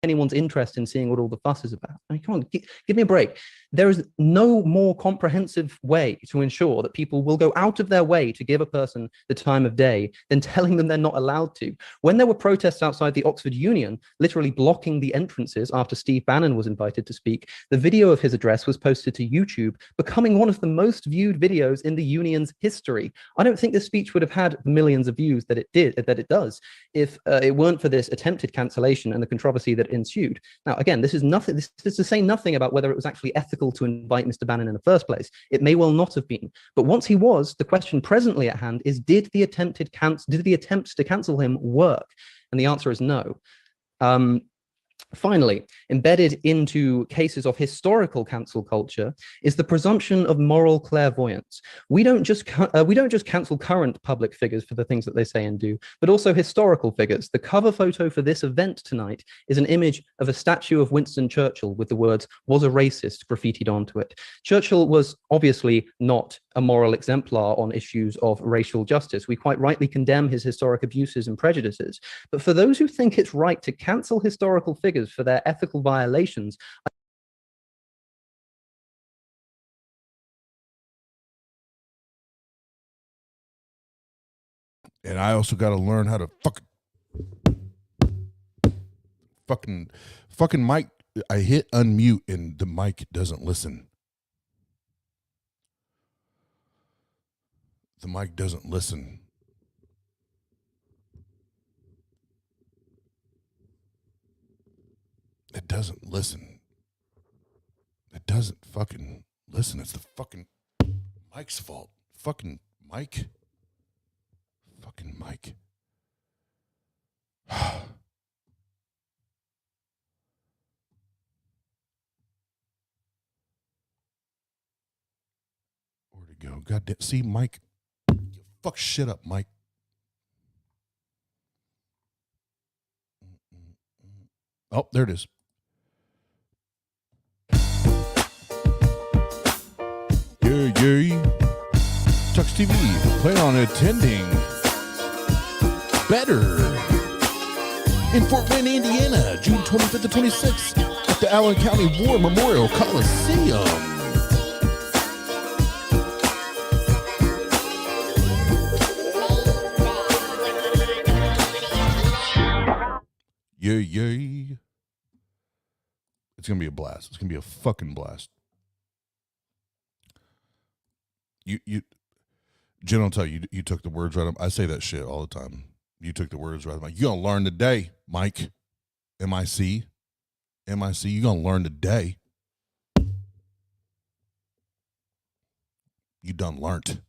Anyone's interest in seeing what all the fuss is about. I mean, come on, give me a break. There is no more comprehensive way to ensure that people will go out of their way to give a person the time of day than telling them they're not allowed to. When there were protests outside the Oxford Union, literally blocking the entrances after Steve Bannon was invited to speak, the video of his address was posted to YouTube, becoming one of the most viewed videos in the union's history. I don't think this speech would have had the millions of views that it does, if it weren't for this attempted cancellation and the controversy that ensued. Now, again, this is to say nothing about whether it was actually ethical to invite Mr. Bannon in the first place. It may well not have been. But once he was, the question presently at hand is, did the attempts to cancel him work? And the answer is no. Finally, embedded into cases of historical cancel culture is the presumption of moral clairvoyance. We don't just cancel current public figures for the things that they say and do, but also historical figures. The cover photo for this event tonight is an image of a statue of Winston Churchill with the words "was a racist" graffitied onto it. Churchill was obviously not a moral exemplar on issues of racial justice. We quite rightly condemn his historic abuses and prejudices. But for those who think it's right to cancel historical figures for their ethical violations, and I also got to learn how to fucking mic. I hit unmute and the mic doesn't listen. The mic doesn't listen. It doesn't listen. It doesn't fucking listen. It's the fucking mic's fault. Fucking mic. Fucking mic. Where'd it go? God damn. See, Mike. You fuck shit up, Mike. Oh, there it is. Yeah. Tux TV, plan on attending better in Fort Wayne, Indiana, June 25th to 26th at the Allen County War Memorial Coliseum. Yeah. It's going to be a blast. It's going to be a fucking blast. Jen will tell you, you took the words right up. I say that shit all the time. You took the words right up. You're going to learn today, Mike. MIC. You're going to learn today. You done learnt.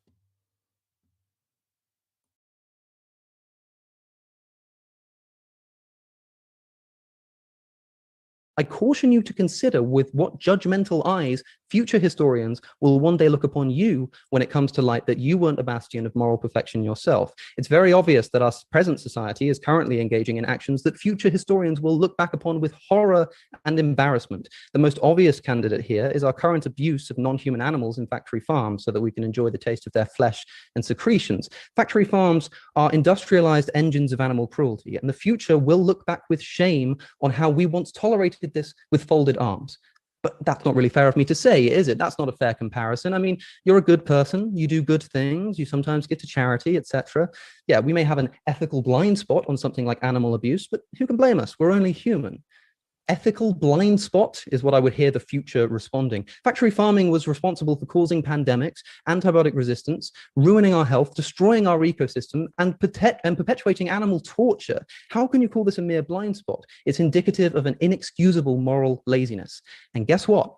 I caution you to consider with what judgmental eyes future historians will one day look upon you when it comes to light that you weren't a bastion of moral perfection yourself. It's very obvious that our present society is currently engaging in actions that future historians will look back upon with horror and embarrassment. The most obvious candidate here is our current abuse of non-human animals in factory farms so that we can enjoy the taste of their flesh and secretions. Factory farms are industrialized engines of animal cruelty, and the future will look back with shame on how we once tolerated this with folded arms. But that's not really fair of me to say, is it? That's not a fair comparison. I mean, you're a good person, you do good things, you sometimes give to charity, etc. Yeah, we may have an ethical blind spot on something like animal abuse, but who can blame us? We're only human. Ethical blind spot is what I would hear the future responding. Factory farming was responsible for causing pandemics, antibiotic resistance, ruining our health, destroying our ecosystem, and perpetuating animal torture. How can you call this a mere blind spot? It's indicative of an inexcusable moral laziness. And guess what?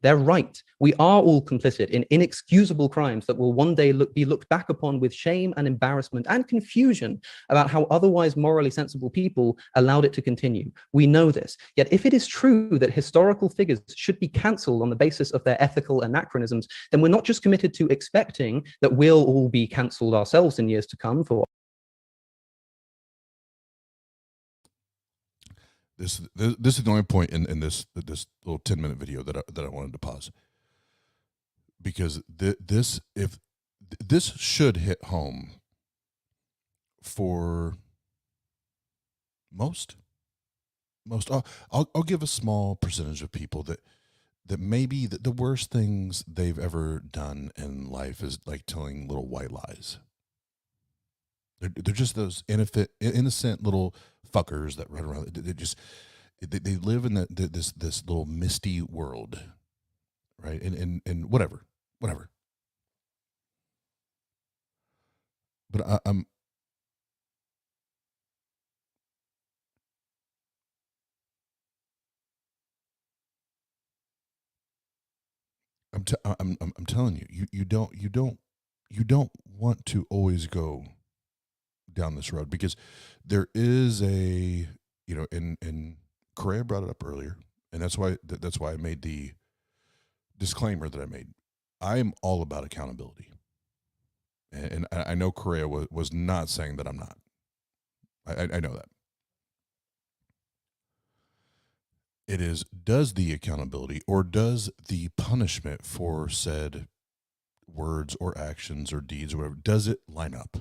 They're right. We are all complicit in inexcusable crimes that will one day be looked back upon with shame and embarrassment and confusion about how otherwise morally sensible people allowed it to continue. We know this. Yet if it is true that historical figures should be cancelled on the basis of their ethical anachronisms, then we're not just committed to expecting that we'll all be cancelled ourselves in years to come for This is the only point in this little 10-minute video that I wanted to pause, because this should hit home for most. I'll give a small percentage of people that maybe the worst things they've ever done in life is like telling little white lies. They're just those innocent little fuckers that run around. They live in this little misty world, right? And whatever. But I'm telling you, you don't want to always go down this road, because there is a, and Correa brought it up earlier, and that's why I made the disclaimer that I made. I am all about accountability, and I know Correa was not saying that I'm not. I know that. It is, does the accountability or does the punishment for said words or actions or deeds or whatever, does it line up?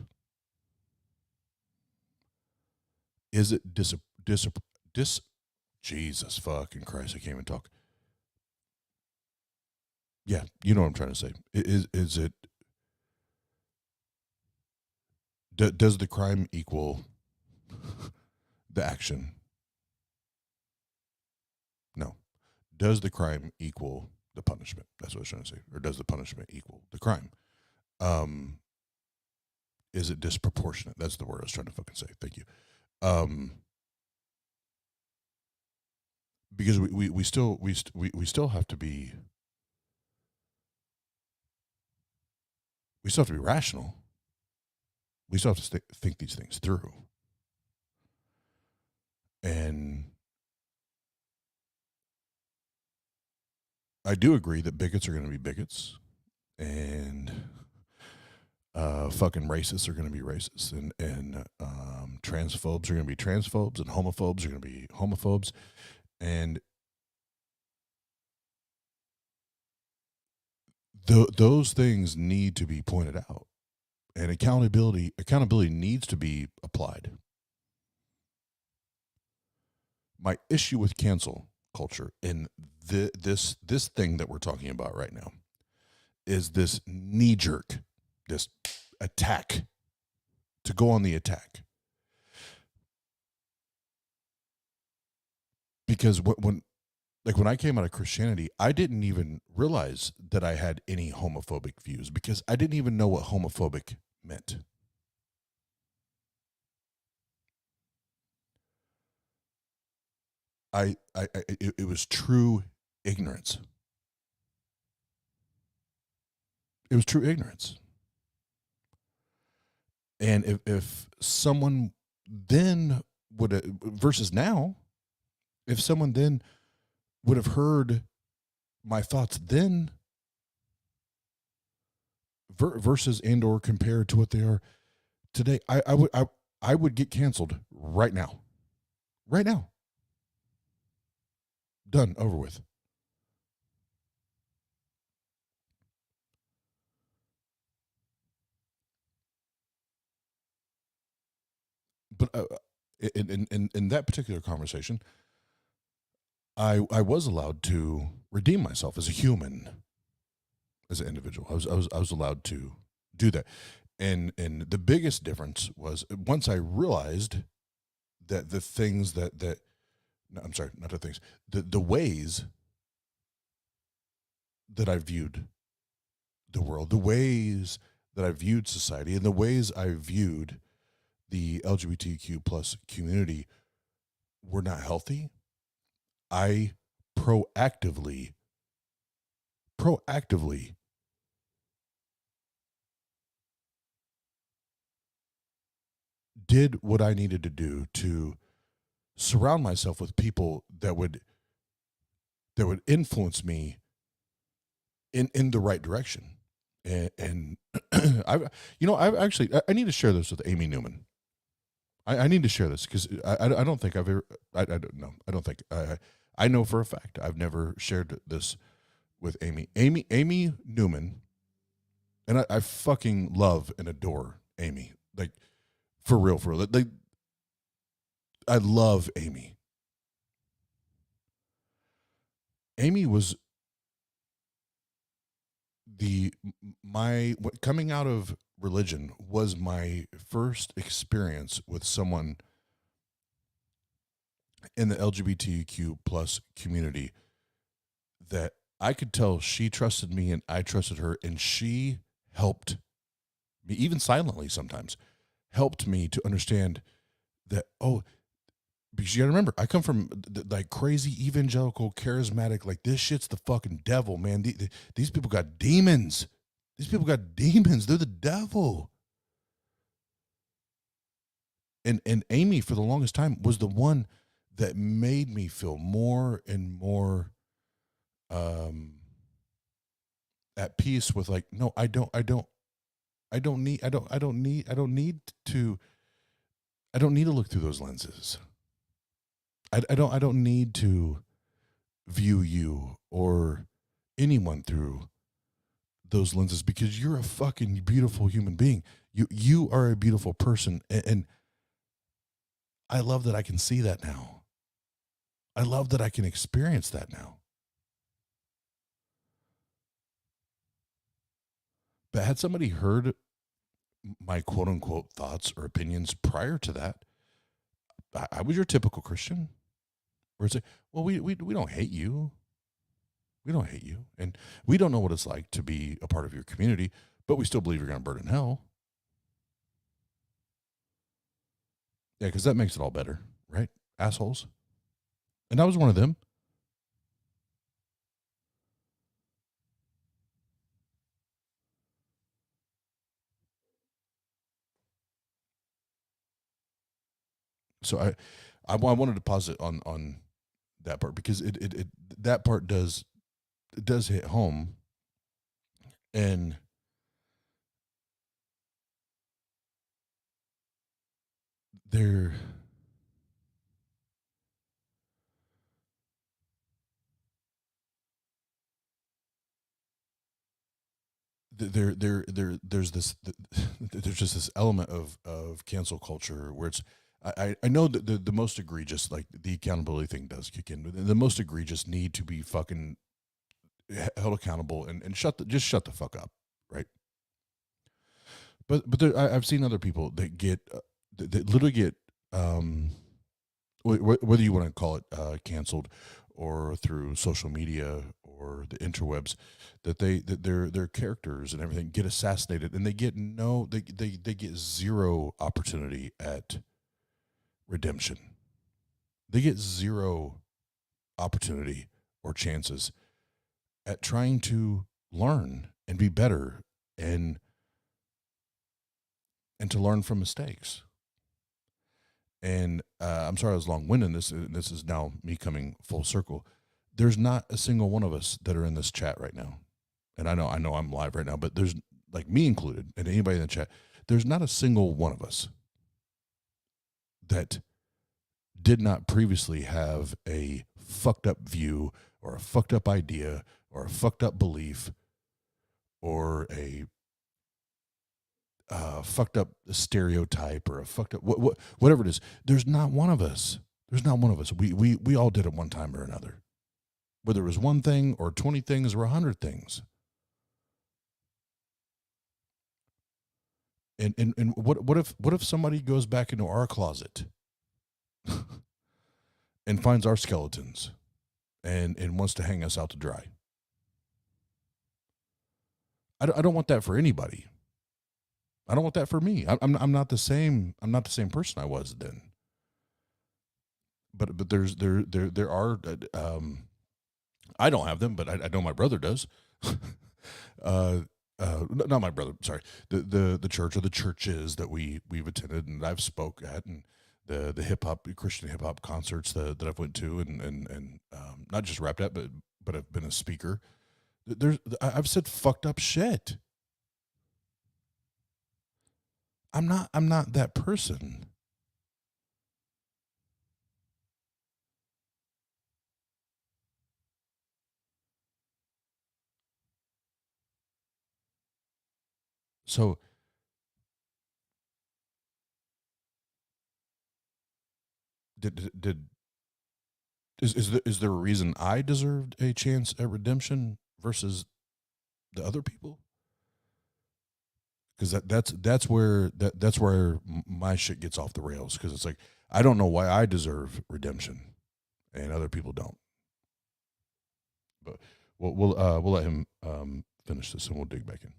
Is it Jesus fucking Christ, I can't even talk. Yeah, you know what I'm trying to say. Is it, does the crime equal the action? No. Does the crime equal the punishment? That's what I was trying to say. Or does the punishment equal the crime? Is it disproportionate? That's the word I was trying to fucking say. Thank you. Because we still have to be, rational. We still have to think these things through. And I do agree that bigots are going to be bigots, and fucking racists are going to be racists, and transphobes are going to be transphobes, and homophobes are going to be homophobes, and those things need to be pointed out, and accountability needs to be applied. My issue with cancel culture and this thing that we're talking about right now is this knee jerk, this attack, to go on the attack. Because when I came out of Christianity, I didn't even realize that I had any homophobic views, because I didn't even know what homophobic meant. It was true ignorance. It was true ignorance. And if someone then would, versus now, if someone then would have heard my thoughts then versus and or compared to what they are today, I would get canceled right now. Right now. Done, over with. But in that particular conversation, I was allowed to redeem myself as a human, as an individual. I was allowed to do that. And the biggest difference was once I realized that the things that no, I'm sorry, not the things, the ways that I viewed the world, the ways that I viewed society, and the ways I viewed the LGBTQ plus community were not healthy. I proactively did what I needed to do to surround myself with people that would influence me in the right direction. And I've actually, I need to share this with Amy Newman. I need to share this because I don't think I've ever, I don't know. I don't think, I know for a fact I've never shared this with Amy. Amy Newman, and I fucking love and adore Amy. Like, for real. Like, I love Amy. Amy was coming out of religion was my first experience with someone in the LGBTQ plus community that I could tell she trusted me and I trusted her, and she helped me, even silently sometimes, helped me to understand that, because you gotta remember, I come from like crazy evangelical, charismatic, like this shit's the fucking devil, man. These people got demons. These people got demons. They're the devil. And Amy, for the longest time, was the one that made me feel more and more at peace with, like, no, I don't need to look through those lenses. I don't need to view you or anyone through those lenses, because you're a fucking beautiful human being. You are a beautiful person, and I love that I can see that now. I love that I can experience that now. But had somebody heard my quote unquote thoughts or opinions prior to that, I was your typical Christian. Where it's like, well, we don't hate you. We don't hate you. And we don't know what it's like to be a part of your community, but we still believe you're going to burn in hell. Yeah, because that makes it all better, right? Assholes. And I was one of them. So I wanted to pause it on that part, because it that part does hit home. And there's this there's just this element of cancel culture where it's, I know that the most egregious, like the accountability thing does kick in, but the most egregious need to be fucking held accountable and shut the fuck up, right? But I've seen other people that get that literally get whether you want to call it canceled or through social media or the interwebs, that their characters and everything get assassinated, and they get they get zero opportunity at redemption. They get zero opportunity or chances at trying to learn and be better and to learn from mistakes. And I'm sorry I was long-winded. This is now me coming full circle. there's not a single one of us that are in this chat right now. And I know I'm live right now, but there's, like, me included and anybody in the chat, there's not a single one of us that did not previously have a fucked up view or a fucked up idea or a fucked up belief or a fucked up stereotype or a fucked up whatever it is. There's not one of us. There's not one of us. We all did it one time or another, whether it was one thing or 20 things or 100 things. And what if somebody goes back into our closet and finds our skeletons and wants to hang us out to dry? I don't want that for anybody. I don't want that for me. I'm not the same. I'm not the same person I was then. But there are. I don't have them, but I know my brother does. Not my brother. Sorry, the church or the churches that we've attended and I've spoke at, and the hip hop Christian hip hop concerts that I've went to, and not just rapped at, but I've been a speaker. I've said fucked up shit. I'm not that person. So is there a reason I deserved a chance at redemption versus the other people? Because that's where my shit gets off the rails. Because it's like, I don't know why I deserve redemption and other people don't. But we'll let him finish this and we'll dig back in.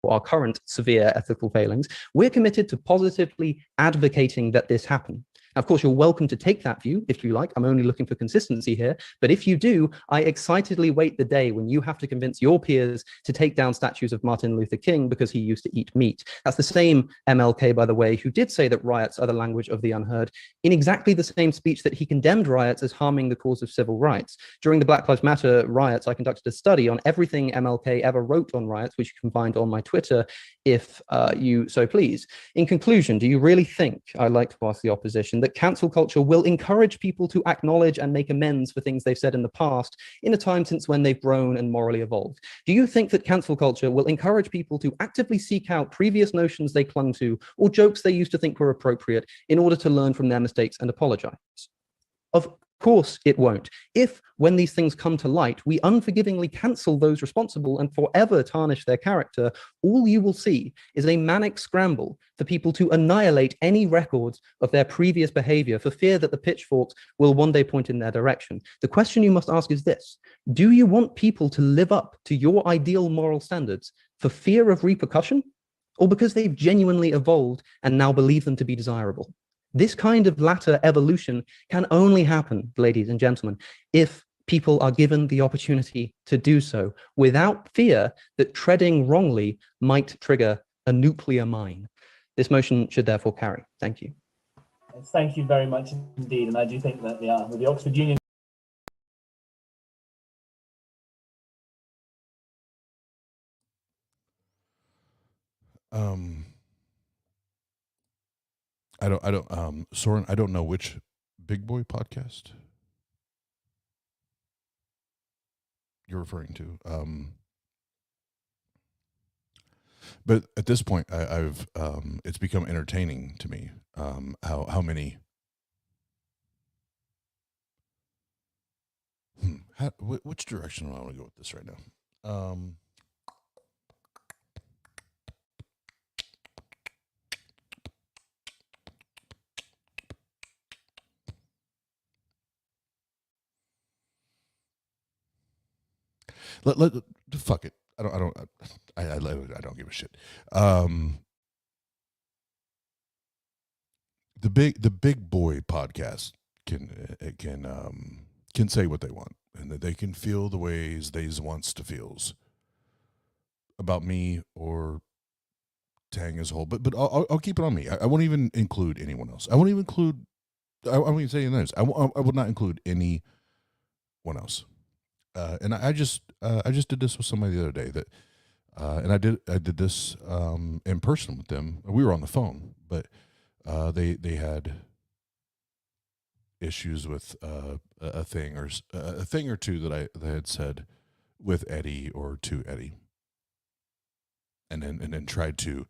Our current severe ethical failings, we're committed to positively advocating that this happen. Now, of course, you're welcome to take that view if you like. I'm only looking for consistency here. But if you do, I excitedly wait the day when you have to convince your peers to take down statues of Martin Luther King because he used to eat meat. That's the same MLK, by the way, who did say that riots are the language of the unheard in exactly the same speech that he condemned riots as harming the cause of civil rights. During the Black Lives Matter riots, I conducted a study on everything MLK ever wrote on riots, which you can find on my Twitter if you so please. In conclusion, do you really think, I'd like to ask the opposition, that cancel culture will encourage people to acknowledge and make amends for things they've said in the past in a time since when they've grown and morally evolved? Do you think that cancel culture will encourage people to actively seek out previous notions they clung to or jokes they used to think were appropriate in order to learn from their mistakes and apologize? Of course it won't. If, when these things come to light, we unforgivingly cancel those responsible and forever tarnish their character, all you will see is a manic scramble for people to annihilate any records of their previous behavior for fear that the pitchforks will one day point in their direction. The question you must ask is this: do you want people to live up to your ideal moral standards for fear of repercussion, or because they've genuinely evolved and now believe them to be desirable? This kind of latter evolution can only happen, ladies and gentlemen, if people are given the opportunity to do so without fear that treading wrongly might trigger a nuclear mine. This motion should therefore carry. Thank you. Thank you very much indeed. And I do think that with the Oxford Union Soren, I don't know which Big Boy podcast you're referring to. But at this point, I've it's become entertaining to me how many. Which direction do I want to go with this right now? Fuck it. I don't give a shit. The big boy podcast can say what they want, and that they can feel the ways they wants to feels about me or Tang as a whole. But I'll keep it on me. I won't even include anyone else. I won't even include I won't say anything else. I will not include anyone else. And I just did this with somebody the other day that, and I did this in person with them. We were on the phone, but they had issues with a thing or two that I had said with Eddie or to Eddie, and then tried to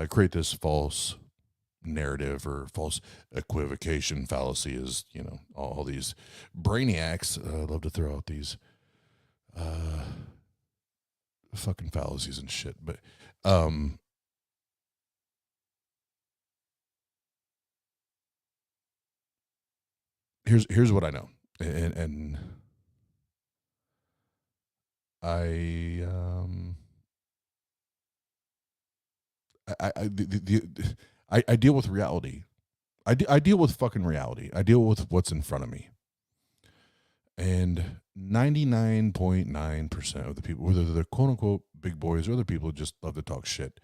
create this false narrative or false equivocation fallacy, as you know, all these brainiacs love to throw out these fucking fallacies and shit. But here's what I know, and I deal with reality. I deal with fucking reality. I deal with what's in front of me. And 99.9% of the people, whether they're quote unquote big boys or other people, just love to talk shit.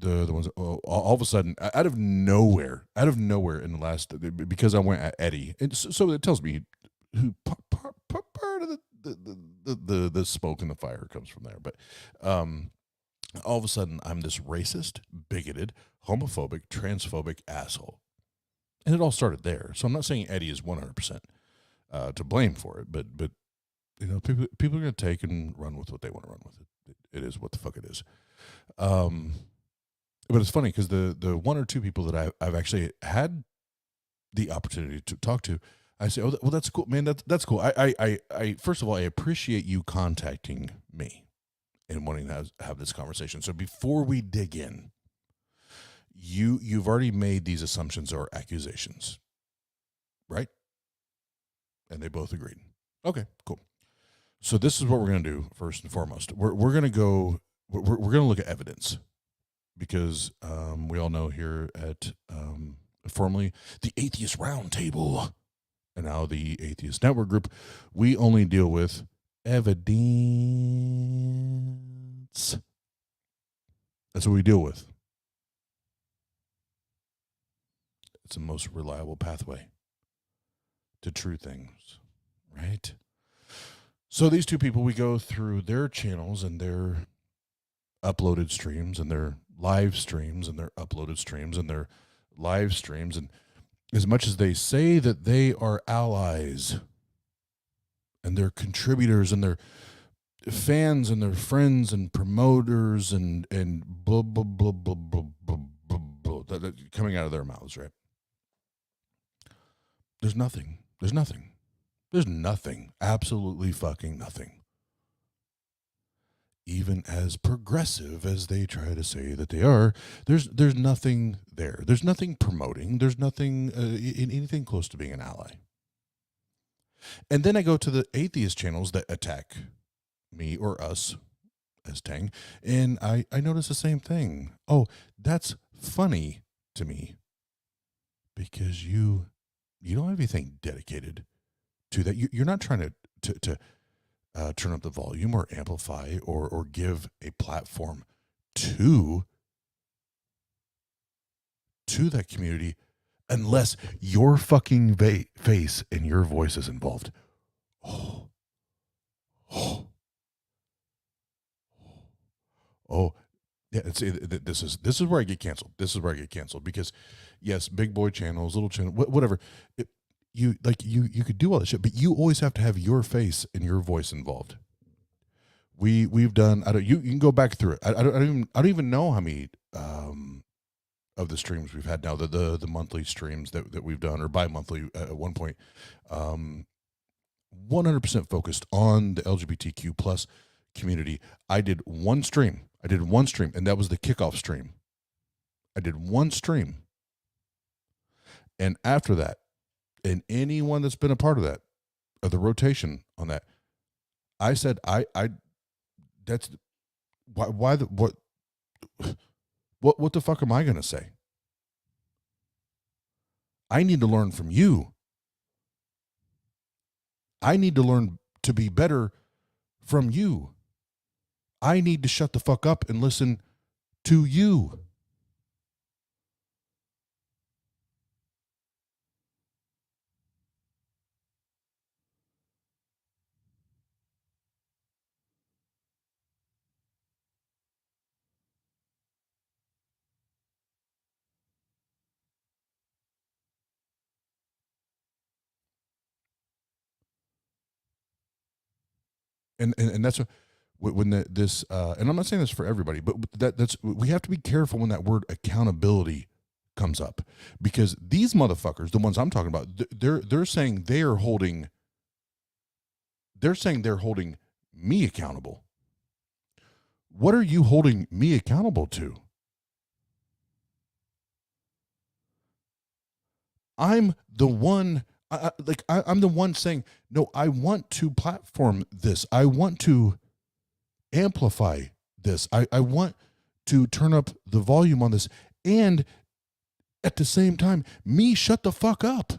The ones all of a sudden out of nowhere in the last, because I went at Eddie, and so it tells me who part of the smoke and the fire comes from there. But all of a sudden I'm this racist, bigoted, homophobic, transphobic asshole, and it all started there. So I'm not saying Eddie is 100% to blame for it, but you know, people are going to take and run with what they want to run with. It is what the fuck it is. But it's funny because the one or two people that I've actually had the opportunity to talk to, I say, oh, well, that's cool, man. That's cool. I first of all, I appreciate you contacting me and wanting to have this conversation. So before we dig in, you've already made these assumptions or accusations, right? And they both agreed. Okay, cool. So this is what we're going to do first and foremost. We're going to go. We're going to look at evidence, because we all know here at formerly the Atheist Roundtable and now the Atheist Network Group, we only deal with evidence. That's what we deal with. It's the most reliable pathway to true things, right? So these two people, we go through their channels and their uploaded streams and their live streams and their uploaded streams and their live streams, and as much as they say that they are allies and they're contributors and they're fans and they're friends and promoters and blah blah blah blah blah blah blah, blah coming out of their mouths, right? There's nothing, absolutely fucking nothing. Even as progressive as they try to say that they are, there's nothing there. There's nothing promoting. There's nothing anything close to being an ally. And then I go to the atheist channels that attack me or us as Tang, and I notice the same thing. Oh, that's funny to me, because you don't have anything dedicated to that. You're not trying to turn up the volume or amplify or give a platform to that community, unless your fucking face and your voice is involved. Oh, yeah. This is where I get canceled. Because, yes, big boy channels, little channel, whatever. You could do all that shit, but you always have to have your face and your voice involved. We've done. You can go back through it. I don't even know how many of the streams we've had now. The monthly streams that we've done, or bi-monthly at one point. 100% focused on the LGBTQ plus community. I did one stream, and that was the kickoff stream. I did one stream, and after that, and anyone that's been a part of that, of the rotation on that, I said, that's why what the fuck am I going to say? I need to learn from you. I need to learn to be better from you. I need to shut the fuck up and listen to you. and that's when this and I'm not saying this for everybody, but that's we have to be careful when that word accountability comes up, because these motherfuckers, the ones I'm talking about, they're saying they're holding me accountable. What are you holding me accountable to? I'm the one, I'm the one saying, no, I want to platform this. I want to amplify this. I want to turn up the volume on this. And at the same time, me shut the fuck up.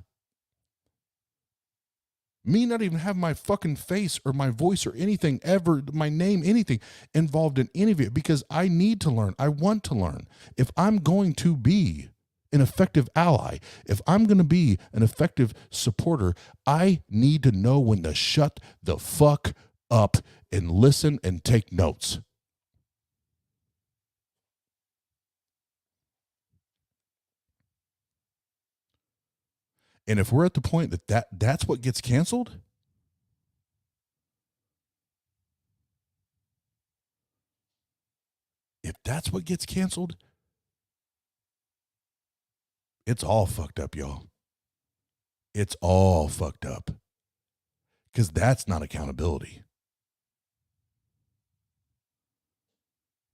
Me not even have my fucking face or my voice or anything ever, my name, anything involved in any of it, because I need to learn. I want to learn. If I'm going to be an effective ally, if I'm going to be an effective supporter, I need to know when to shut the fuck up and listen and take notes. And if we're at the point that's what gets canceled, if that's what gets canceled, it's all fucked up, y'all. It's all fucked up. Because that's not accountability.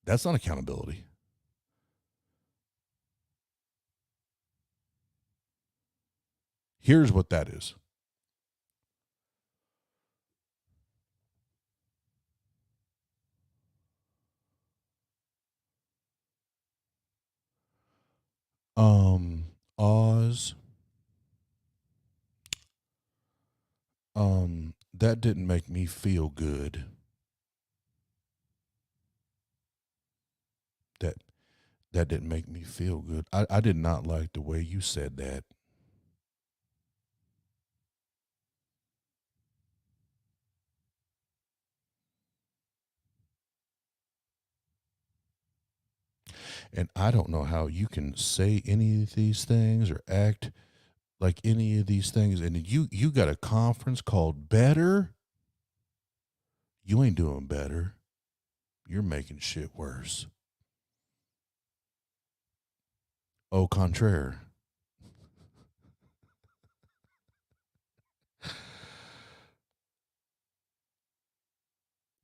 That's not accountability. Here's what that is. Oz. That didn't make me feel good. That didn't make me feel good. I did not like the way you said that. And I don't know how you can say any of these things or act like any of these things. And you got a conference called Better. You ain't doing better. You're making shit worse. Au contraire.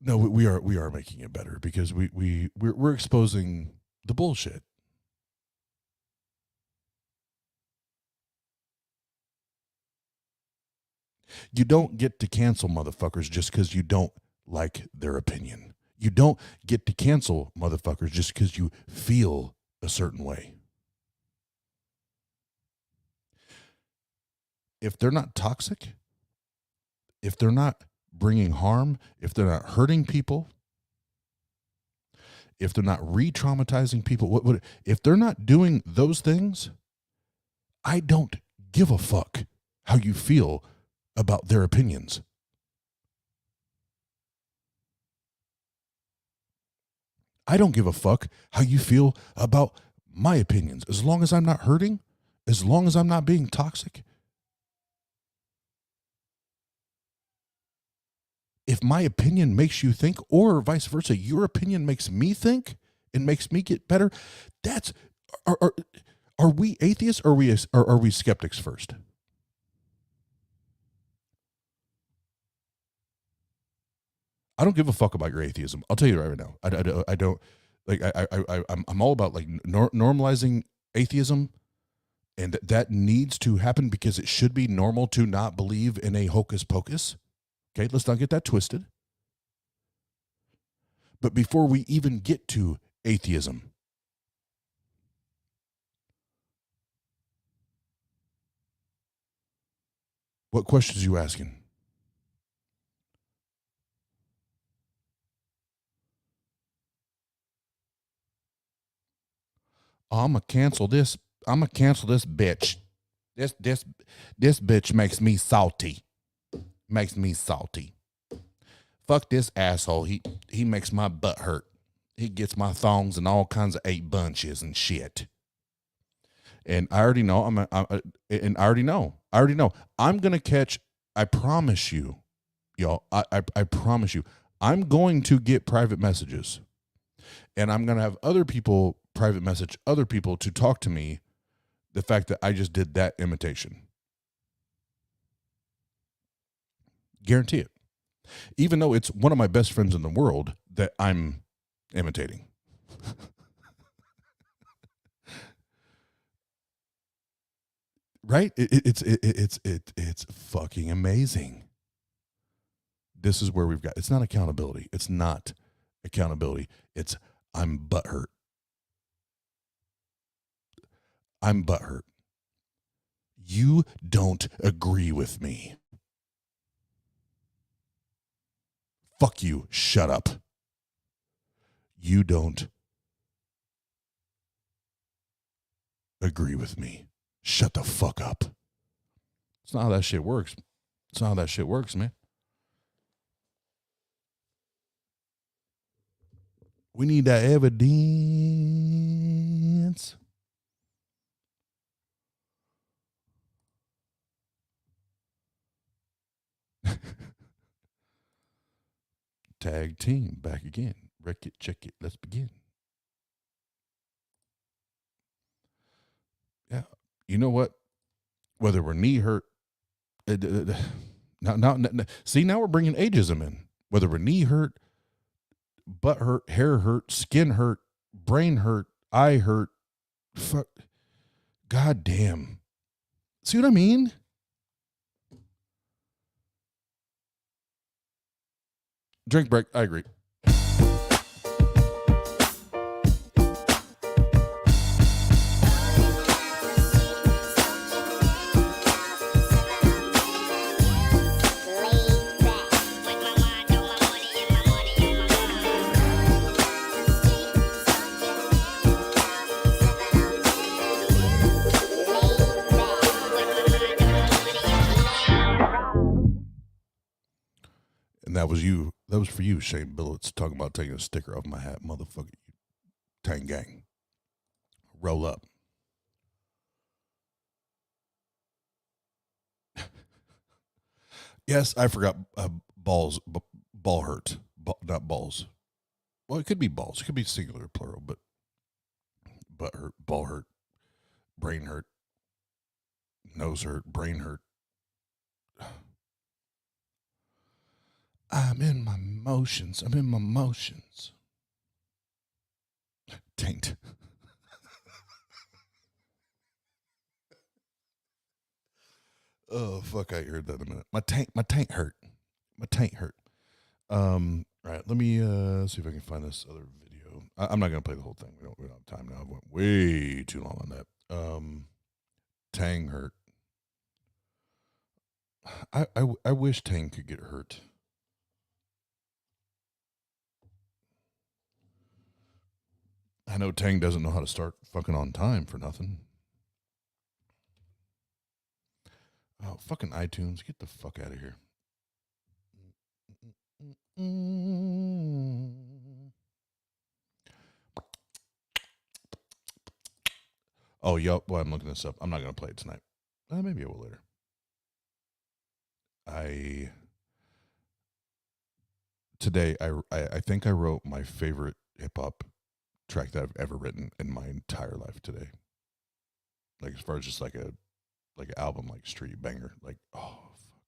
No, we are making it better, because we're exposing the bullshit. You don't get to cancel motherfuckers just because you don't like their opinion. You don't get to cancel motherfuckers just because you feel a certain way. If they're not toxic, if they're not bringing harm, if they're not hurting people, if they're not re-traumatizing people, if they're not doing those things, I don't give a fuck how you feel about their opinions. I don't give a fuck how you feel about my opinions. As long as I'm not hurting, as long as I'm not being toxic. If my opinion makes you think, or vice versa, your opinion makes me think and makes me get better, that's are we atheists, or are we skeptics first? I don't give a fuck about your atheism. I'll tell you right now. I don't like. I'm all about like normalizing atheism, and that needs to happen, because it should be normal to not believe in a hocus pocus. Okay, let's not get that twisted. But before we even get to atheism, what questions are you asking? Oh, I'm gonna cancel this. I'm gonna cancel this bitch. This bitch makes me salty. Makes me salty. Fuck this asshole. He makes my butt hurt. He gets my thongs in all kinds of 8 bunches and shit. And I already know. I already know. I'm gonna catch. I promise you, y'all. I promise you. I'm going to get private messages, and I'm going to have other people private message other people to talk to me the fact that I just did that imitation. Guarantee it. Even though it's one of my best friends in the world that I'm imitating. Right? It's fucking amazing. This is where we've got. It's not accountability. It's not accountability. It's I'm butthurt. I'm butthurt. You don't agree with me. Fuck you. Shut up. You don't agree with me. Shut the fuck up. It's not how that shit works. It's not how that shit works, man. We need that evidence. Tag team back again. Wreck it, check it. Let's begin. Yeah. You know what? Whether we're knee hurt, now, see, now we're bringing ageism in. Whether we're knee hurt, butt hurt, hair hurt, skin hurt, brain hurt, eye hurt, fuck, god damn. See what I mean? Drink break. I agree. And that was you. That was for you, Shane Billets, talking about taking a sticker off my hat. Motherfucker, you Tang Gang. Roll up. Yes, I forgot balls. Ball hurt. Not balls. Well, it could be balls. It could be singular, plural, but butt hurt, ball hurt, brain hurt, nose hurt, brain hurt. I'm in my motions. I'm in my motions. Taint. Oh, fuck, I heard that in a minute. My taint hurt. My taint hurt. All right, let me see if I can find this other video. I'm not going to play the whole thing. We don't have time now. I went way too long on that. Tang hurt. I wish Tang could get hurt. I know Tang doesn't know how to start fucking on time for nothing. Oh, fucking iTunes. Get the fuck out of here. Oh, yup. Well, I'm looking this up. I'm not going to play it tonight. Maybe I will later. Today, I think I wrote my favorite hip-hop track that I've ever written in my entire life today. Like, as far as just like an album, like street banger, like, oh fuck.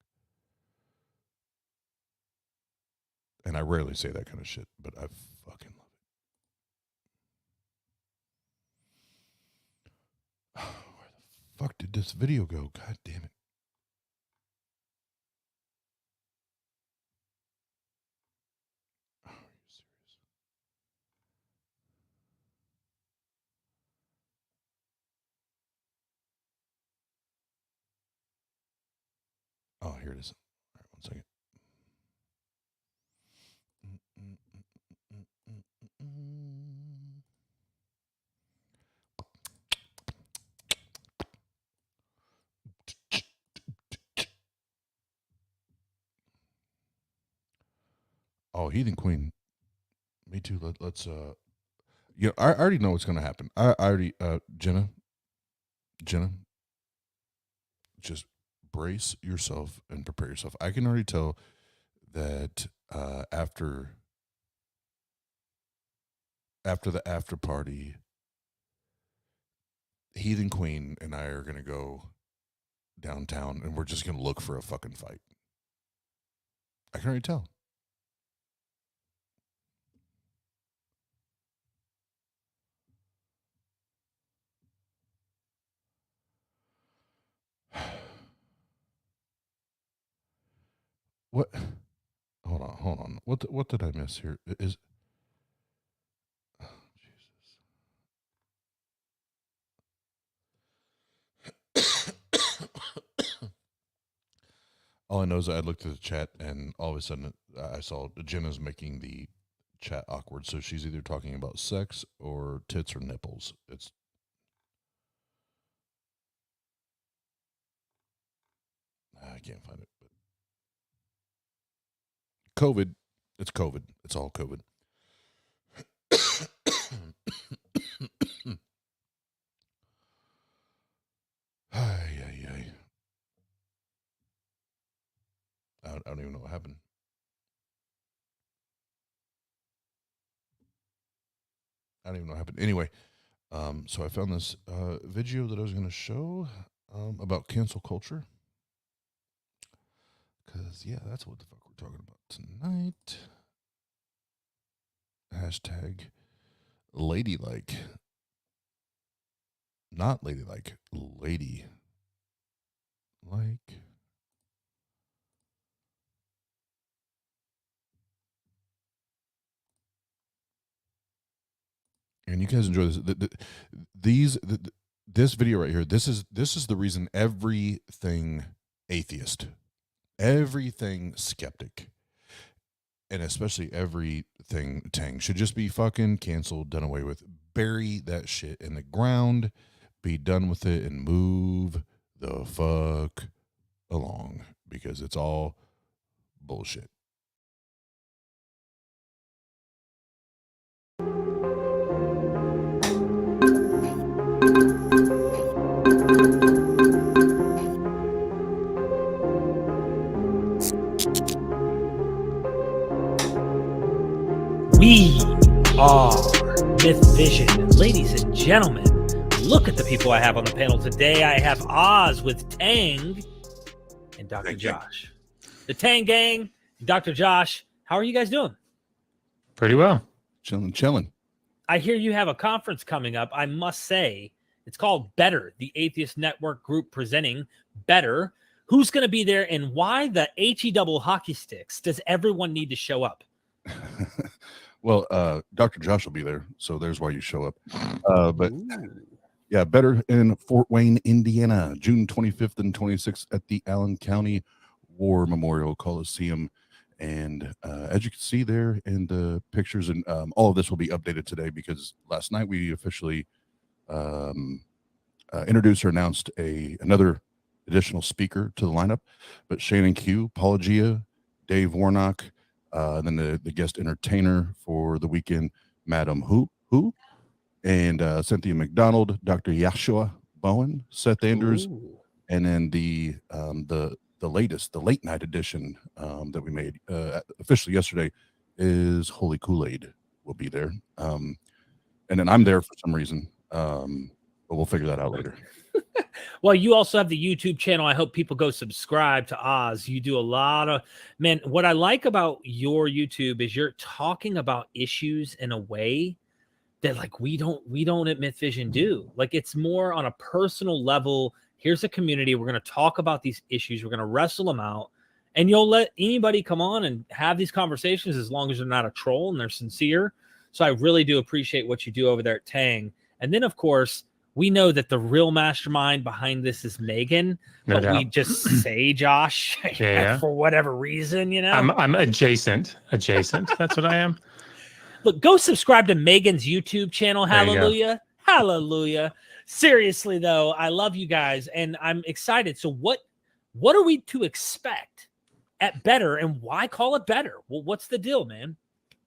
And I rarely say that kind of shit, but I fucking love it. Where the fuck did this video go? God damn it. Oh, here it is. All right, 1 second. Oh, Heathen Queen. Me too. Let's you know, I already know what's gonna happen. I already Jenna, just brace yourself and prepare yourself. I can already tell that after the after party, Heathen Queen and I are going to go downtown and we're just going to look for a fucking fight. I can already tell. What? Hold on. What did I miss here? Is oh, Jesus. All I know is I looked at the chat and all of a sudden I saw Jenna's making the chat awkward. So she's either talking about sex or tits or nipples. I can't find it. But COVID. It's COVID. It's all COVID. I don't even know what happened. I don't even know what happened. Anyway, so I found this video that I was going to show about cancel culture. Because, yeah, that's what the fuck we're talking about tonight. Hashtag ladylike. Not ladylike. Lady. Like. And you guys enjoy this. This video right here. This is the reason everything atheist, everything skeptic, and especially everything Tang should just be fucking canceled, done away with. Bury that shit in the ground, be done with it, and move the fuck along because it's all bullshit. We are Myth Vision. And ladies and gentlemen, look at the people I have on the panel today. I have Oz with Tang and Dr. Josh. The Tang Gang, Dr. Josh, how are you guys doing? Pretty well. Chilling. I hear you have a conference coming up. I must say, it's called Better, the Atheist Network group presenting Better. Who's going to be there and why the HE double hockey sticks? Does everyone need to show up? Well, Dr. Josh will be there, so there's why you show up. But yeah, Better in Fort Wayne, Indiana, June 25th and 26th at the Allen County War Memorial Coliseum. And as you can see there in the pictures, and all of this will be updated today because last night we officially introduced or announced another additional speaker to the lineup. But Shannon Q, Paula Gia, Dave Warnock, then the guest entertainer for the weekend, Madam Who, and Cynthia McDonald, Dr. Yashua Bowen, Seth Andrews, and then the latest, the late night edition that we made officially yesterday is Holy Kool-Aid will be there. And then I'm there for some reason, but we'll figure that out later. Well, you also have the YouTube channel. I hope people go subscribe to Oz. You do a lot of, man, what I like about your YouTube is you're talking about issues in a way that like we don't at Myth Vision do. Like it's more on a personal level. Here's a community. We're going to talk about these issues. We're going to wrestle them out. And you'll let anybody come on and have these conversations as long as they're not a troll and they're sincere. So I really do appreciate what you do over there at Tang. And then, of course, we know that the real mastermind behind this is Megan, but we just say Josh for whatever reason, you know. I'm adjacent. That's what I am. Look, go subscribe to Megan's YouTube channel. Hallelujah. Hallelujah. Seriously, though, I love you guys and I'm excited. So what are we to expect at Better and why call it Better? Well, what's the deal, man?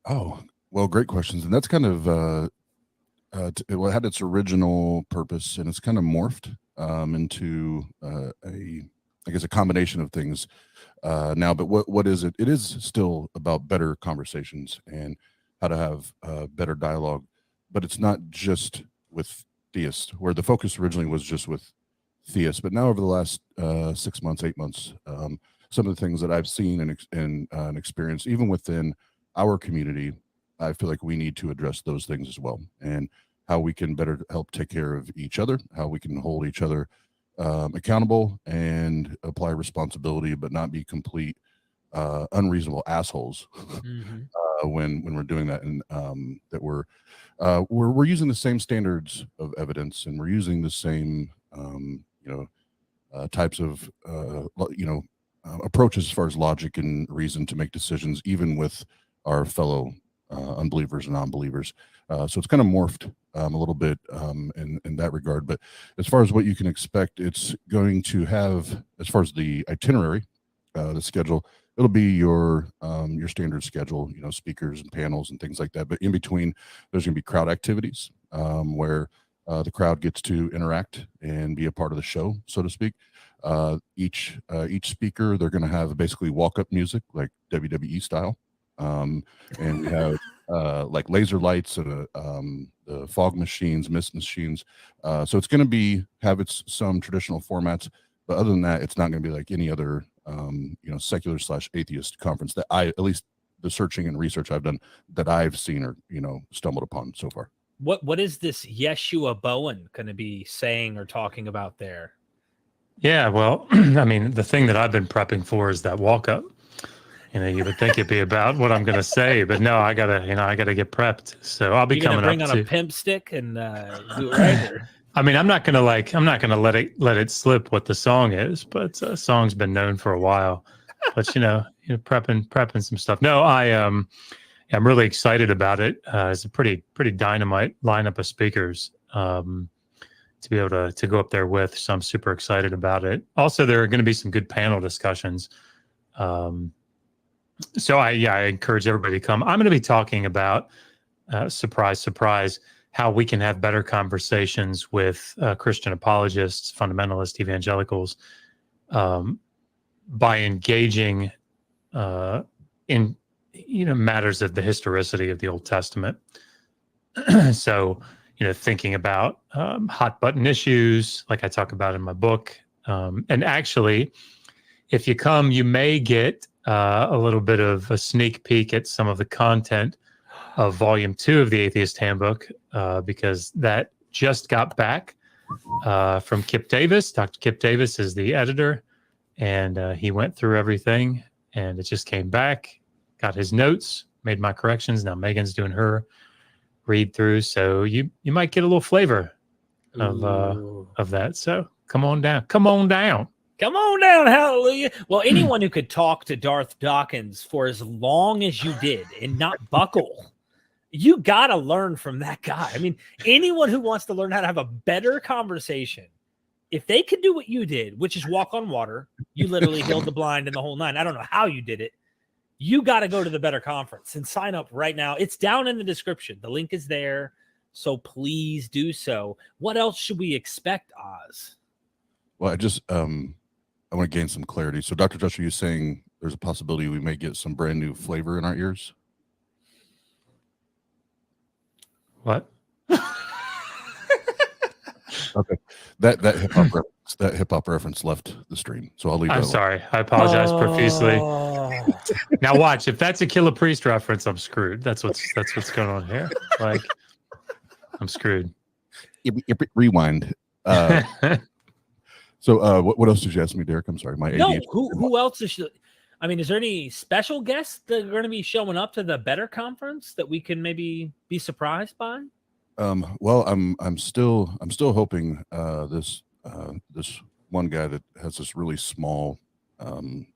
Oh, well, great questions. And that's kind of it had its original purpose and it's kind of morphed into I guess, a combination of things now. But what is it? It is still about better conversations and how to have better dialogue. But it's not just with theists, where the focus originally was just with theists. But now over the last 6 months, 8 months, some of the things that I've seen and experienced, even within our community, I feel like we need to address those things as well, and how we can better help take care of each other, how we can hold each other accountable and apply responsibility, but not be complete unreasonable assholes when we're doing that, and that we're using the same standards of evidence, and we're using the same types of approaches as far as logic and reason to make decisions, even with our fellow unbelievers and non-believers. So it's kind of morphed a little bit in that regard. But as far as what you can expect, it's going to have, as far as the itinerary, the schedule, it'll be your standard schedule, speakers and panels and things like that. But in between, there's going to be crowd activities where the crowd gets to interact and be a part of the show, so to speak. Each speaker, they're going to have basically walk-up music, like WWE style. And we have like laser lights and the fog machines, mist machines. So it's going to have some traditional formats, but other than that, it's not going to be like any other secular / atheist conference that at least the searching and research I've done, that I've seen or stumbled upon so far. What is this Yeshua Bowen going to be saying or talking about there? Yeah, well, I mean, the thing that I've been prepping for is that walk up. You would think it'd be about what I'm going to say, but no, I gotta get prepped. So I'll be coming up. Bring on a pimp stick and do it right. I mean, I'm not gonna let it slip what the song is, but song's been known for a while. But prepping some stuff. No, I'm really excited about it. It's a pretty dynamite lineup of speakers to be able to go up there with. So I'm super excited about it. Also, there are going to be some good panel discussions. So I encourage everybody to come. I'm going to be talking about, surprise, surprise, how we can have better conversations with Christian apologists, fundamentalists, evangelicals, by engaging in matters of the historicity of the Old Testament. So, thinking about hot button issues, like I talk about in my book. And actually, if you come, you may get a little bit of a sneak peek at some of the content of Volume 2 of the Atheist Handbook, because that just got back from Kip Davis. Dr. Kip Davis is the editor, and he went through everything, and it just came back, got his notes, made my corrections. Now Megan's doing her read through, so you might get a little flavor of that. So come on down. Come on down, hallelujah. Well, anyone who could talk to Darth Dawkins for as long as you did and not buckle, you got to learn from that guy. I mean, anyone who wants to learn how to have a better conversation, if they could do what you did, which is walk on water, you literally healed the blind and the whole nine. I don't know how you did it. You got to go to the Better Conference and sign up right now. It's down in the description. The link is there. So please do so. What else should we expect, Oz? Well, I want to gain some clarity. So, Dr. Joshua, you're saying there's a possibility we may get some brand new flavor in our ears? What? Okay, that hip hop reference left the stream, so I'll leave. I'm sorry. I apologize profusely. Now, watch. If that's a Killer Priest reference, I'm screwed. That's what's going on here. Like, I'm screwed. Rewind. So what else did you ask me, Derek? I'm sorry. Who else is? I mean, is there any special guests that are going to be showing up to the Better Conference that we can maybe be surprised by? Well, I'm still hoping this one guy that has this really small,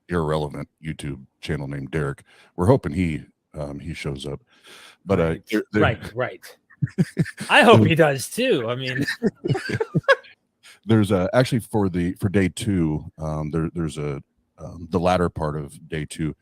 irrelevant YouTube channel named Derek. We're hoping he shows up. But right. I hope he does too. I mean. There's actually for day 2, there's the latter part of day 2.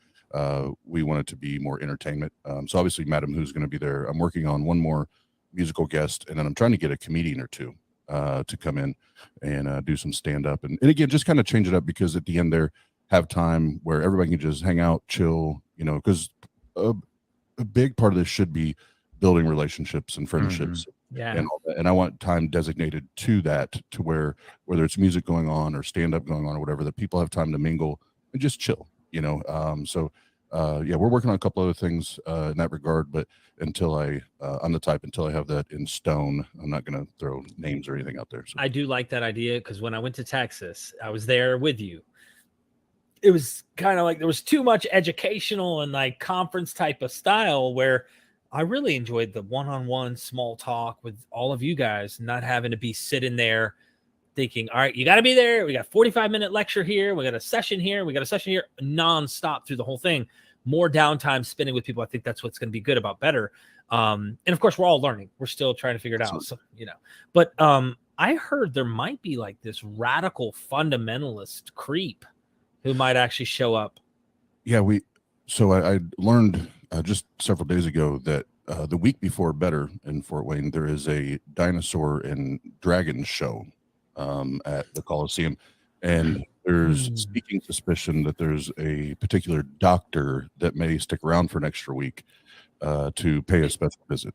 We want it to be more entertainment. So obviously, Madam Who's going to be there. I'm working on one more musical guest, and then I'm trying to get a comedian or two to come in and do some stand up and again just kind of change it up, because at the end there have time where everybody can just hang out, chill, because a big part of this should be building relationships and friendships. Yeah. And all that. And I want time designated to that, to where whether it's music going on or stand up going on or whatever, that people have time to mingle and just chill, so yeah, we're working on a couple other things in that regard, but until I'm the type, until I have that in stone, I'm not going to throw names or anything out there. So. I do like that idea, because when I went to Texas, I was there with you. It was kind of like there was too much educational and like conference type of style, where I really enjoyed the one-on-one small talk with all of you guys, not having to be sitting there thinking, all right, you got to be there. We got 45-minute lecture here. We got a session here. We got a session here, nonstop through the whole thing. More downtime spending with people. I think that's what's going to be good about Better. And of course, we're all learning. We're still trying to figure it out. So, but I heard there might be like this radical fundamentalist creep who might actually show up. Yeah, I learned just several days ago that the week before Better in Fort Wayne, there is a dinosaur and dragon show at the Coliseum, and there's speaking suspicion that there's a particular doctor that may stick around for an extra week to pay a special visit.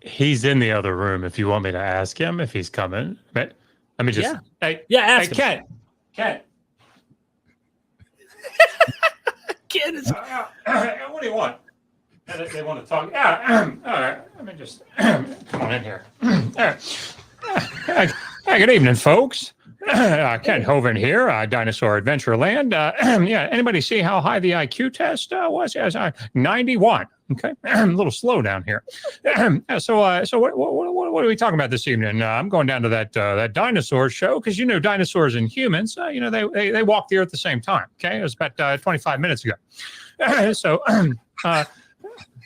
He's in the other room if you want me to ask him if he's coming. But let me just ask him. Ken. Ken is what do you want? They want to talk. Yeah. All right. Let me just come on in here. Hey, good evening, folks. Ken Hovind here, Dinosaur Adventureland. Yeah, anybody see how high the IQ test was? Yes, 91. Okay, a little slow down here. So what are we talking about this evening? I'm going down to that dinosaur show, because dinosaurs and humans, they walk the earth at the same time. Okay, it was about 25 minutes ago.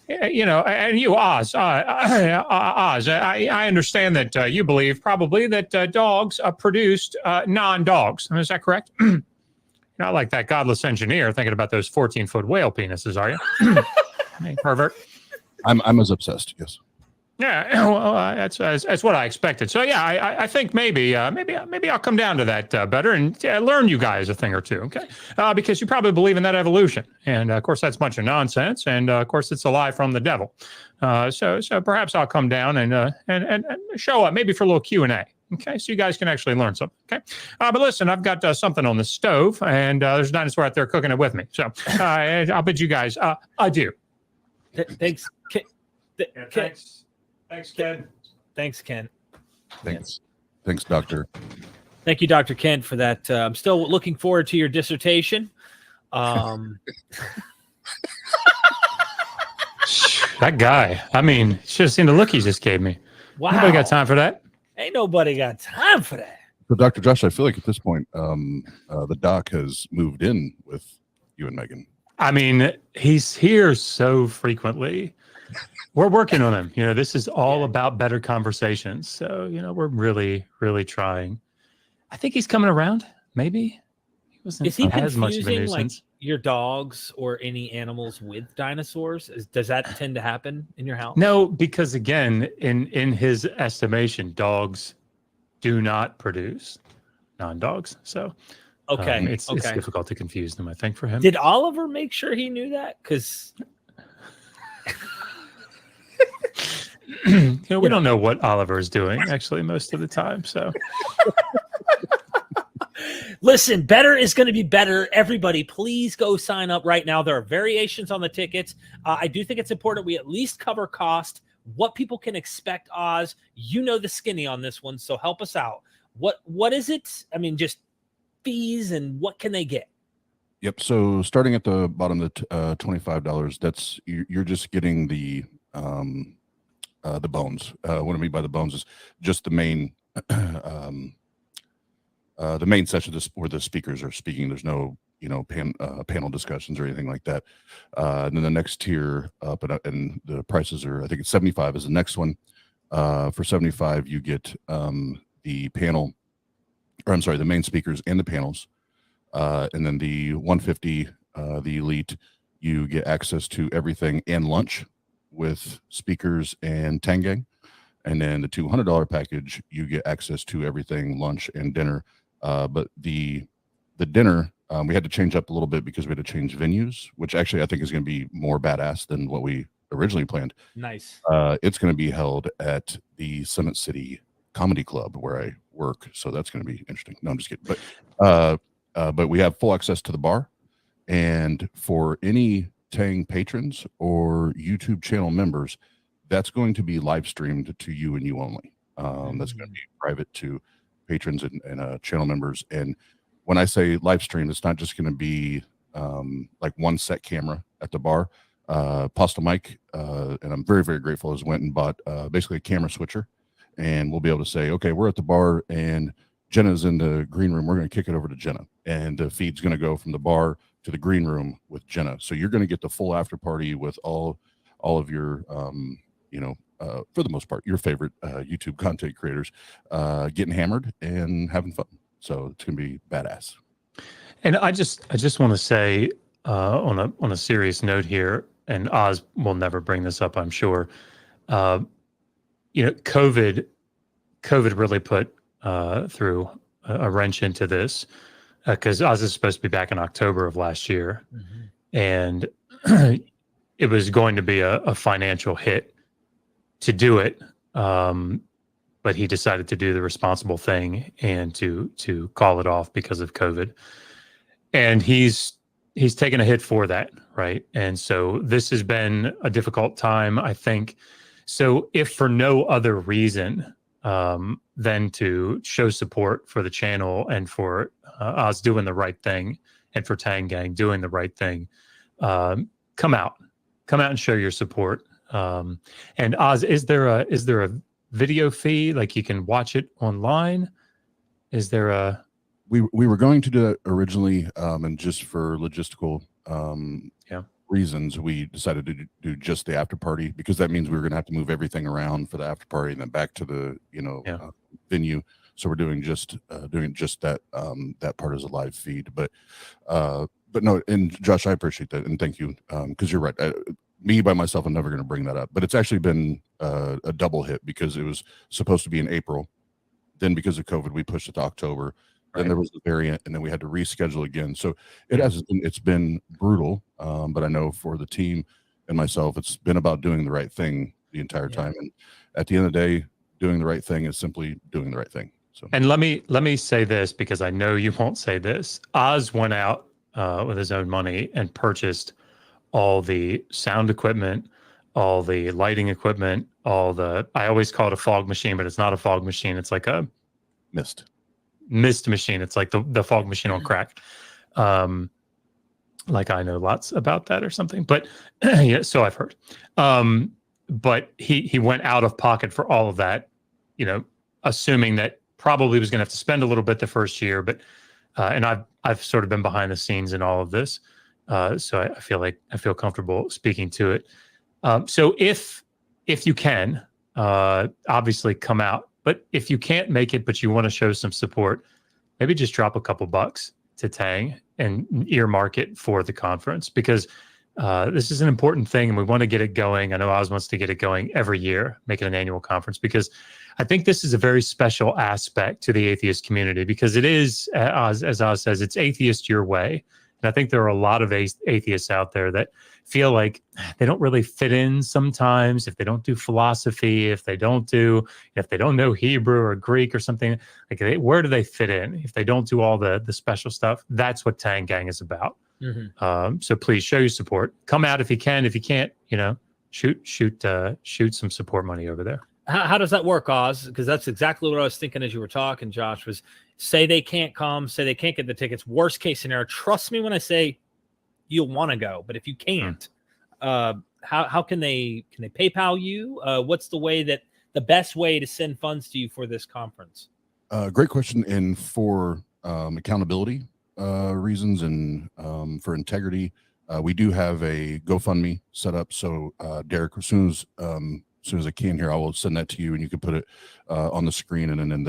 And you, Oz, I understand that you believe probably that dogs produced non-dogs. Is that correct? Not like that godless engineer thinking about those 14-foot whale penises, are you? Hey, pervert. I'm as obsessed. Yes. Yeah, well, that's what I expected. So yeah, I think maybe I'll come down to that Better and learn you guys a thing or two, okay? Because you probably believe in that evolution, and of course that's a bunch of nonsense, and of course it's a lie from the devil. So perhaps I'll come down and show up, maybe for a little Q&A. Okay, so you guys can actually learn something. Okay, but listen, I've got something on the stove, and there's a dinosaur out there cooking it with me. So I'll bid you guys adieu. Thanks. Thanks, Ken. Thanks, Ken. Thanks, Doctor. Thank you, Dr. Kent, for that. I'm still looking forward to your dissertation. That guy. I mean, should have seen the look he just gave me. Wow. Nobody got time for that. Ain't nobody got time for that. So, Dr. Josh, I feel like at this point, the doc has moved in with you and Megan. I mean, he's here so frequently. We're working on him. This is all about better conversations. So, we're really, really trying. I think he's coming around. Maybe he wasn't Is he as much of a confusing like nuisance. your dogs or any animals with dinosaurs? Does that tend to happen in your house? No, because again, in his estimation, dogs do not produce non-dogs. So okay, it's difficult to confuse them, I think, for him. Did Oliver make sure he knew that? Because we don't know what Oliver is doing actually most of the time. So listen, Better is going to be better. Everybody, please go sign up right now. There are variations on the tickets. I do think it's important we at least cover cost, what people can expect. Oz, the skinny on this one, so help us out. What is it? I mean, just fees and what can they get? Yep. So starting at the bottom, the $25. That's you're just getting the bones. What I mean by the bones is just the main session where the speakers are speaking. There's no panel discussions or anything like that. And then the next tier up, and the prices are, I think it's 75 is the next one. For 75, you get the panel, or I'm sorry, the main speakers and the panels. And then the 150, the elite, you get access to everything and lunch with speakers and Tangang. And then the $200 package, you get access to everything, lunch and dinner. But the dinner, we had to change up a little bit because we had to change venues, which actually I think is going to be more badass than what we originally planned. Nice. It's going to be held at the Summit City Comedy Club where I work, so that's going to be interesting. No, I'm just kidding. But we have full access to the bar, and for any Tang patrons or YouTube channel members, that's going to be live streamed to you and you only. That's going to be private to patrons and channel members. And when I say live stream, it's not just going to be like one set camera at the bar. Pasta Mike, and I'm very, very grateful, has went and bought basically a camera switcher, and we'll be able to say, okay, we're at the bar and Jenna's in the green room. We're going to kick it over to Jenna, and the feed's going to go from the bar to the green room with Jenna. So you're going to get the full after party with all of your, for the most part, your favorite YouTube content creators getting hammered and having fun. So it's going to be badass. And I just want to say on a serious note here, and Oz will never bring this up, I'm sure. COVID really put through a wrench into this because Oz is supposed to be back in October of last year, and it was going to be a financial hit to do it. But he decided to do the responsible thing and to call it off because of COVID. And he's taken a hit for that, right? And so this has been a difficult time, I think. So if for no other reason than to show support for the channel and for Oz doing the right thing and for Tang Gang doing the right thing, come out and show your support. And Oz, is there a video feed, like you can watch it online? Is there a... We were going to do that originally, and just for logistical reasons, we decided to do just the after party, because that means we were going to have to move everything around for the after party and then back to the venue. So we're doing just that that part as a live feed. But no, and Josh, I appreciate that, and thank you, because you're right. Me by myself, I'm never going to bring that up, but it's actually been a double hit, because it was supposed to be in April, then because of COVID we pushed it to October. Then there was the variant, and then we had to reschedule again. So it's been brutal. But I know for the team and myself, it's been about doing the right thing the entire time. And at the end of the day, doing the right thing is simply doing the right thing. So, and let me say this, because I know you won't say this. Oz went out with his own money and purchased all the sound equipment, all the lighting equipment, I always call it a fog machine, but it's not a fog machine. It's like a mist machine. It's like the fog machine on crack. Like I know lots about that or something, but yeah, so I've heard. But he went out of pocket for all of that, assuming that probably was going to have to spend a little bit the first year, but and I've sort of been behind the scenes in all of this. So I feel comfortable speaking to it. So if you can, obviously come out. But if you can't make it, but you want to show some support, maybe just drop a couple bucks to Tang and earmark it for the conference, because this is an important thing and we want to get it going. I know Oz wants to get it going every year, make it an annual conference, because I think this is a very special aspect to the atheist community, because it is, as Oz says, it's atheist your way. And I think there are a lot of atheists out there that feel like they don't really fit in sometimes if they don't do philosophy, if they don't know Hebrew or Greek or something. Like, where do they fit in if they don't do all the special stuff? That's what Tang Gang is about. So please show your support. Come out if you can. If you can't, shoot some support money over there. How does that work, Oz? Because that's exactly what I was thinking as you were talking, Josh, was say they can't come, say they can't get the tickets. Worst case scenario, trust me when I say you'll want to go. But if you can't, how can they PayPal you? What's the best way to send funds to you for this conference? Great question. And for accountability reasons and for integrity, we do have a GoFundMe set up. So Derek, as soon as I can here, I will send that to you, and you can put it on the screen and then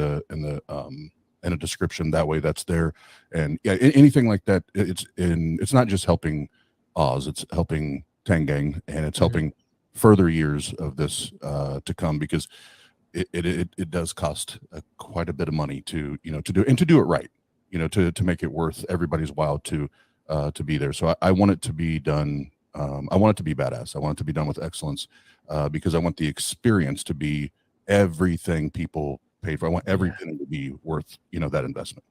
in a description. That way, that's there. And yeah, anything like that. It's not just helping Oz; it's helping Tang Gang, and it's helping further years of this to come. Because it does cost quite a bit of money to do it right, to make it worth everybody's while to be there. So I want it to be done. I want it to be badass. I want it to be done with excellence, because I want the experience to be everything people paid for. I want everything to be worth, that investment.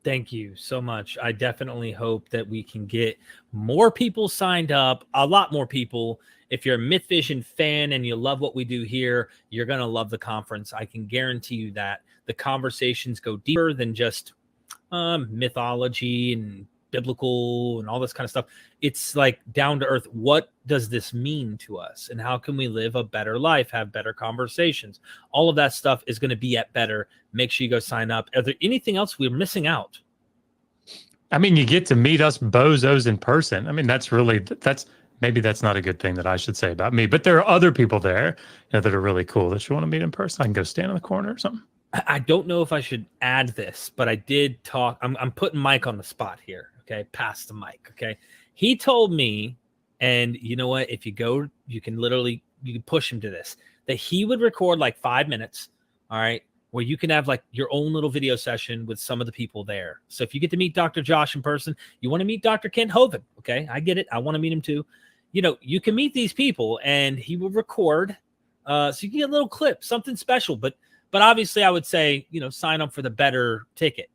Thank you so much. I definitely hope that we can get more people signed up, a lot more people. If you're a Myth Vision fan and you love what we do here, you're going to love the conference. I can guarantee you that. The conversations go deeper than just mythology and biblical and all this kind of stuff. It's like down to earth. What does this mean to us? And how can we live a better life, have better conversations? All of that stuff is going to be at Better. Make sure you go sign up. Are there anything else we're missing out? I mean, you get to meet us bozos in person. I mean, maybe that's not a good thing that I should say about me, but there are other people there that are really cool that you want to meet in person. I can go stand in the corner or something. I don't know if I should add this, but I did talk. I'm putting Mike on the spot here. Okay. Pass the mic. Okay. He told me, and you know what, if you go, you can push him to this, that he would record like 5 minutes. All right. Where you can have like your own little video session with some of the people there. So if you get to meet Dr. Josh in person, you want to meet Dr. Kent Hovind. Okay. I get it. I want to meet him too. You can meet these people and he will record. So you can get a little clip, something special, but obviously I would say, sign up for the Better ticket,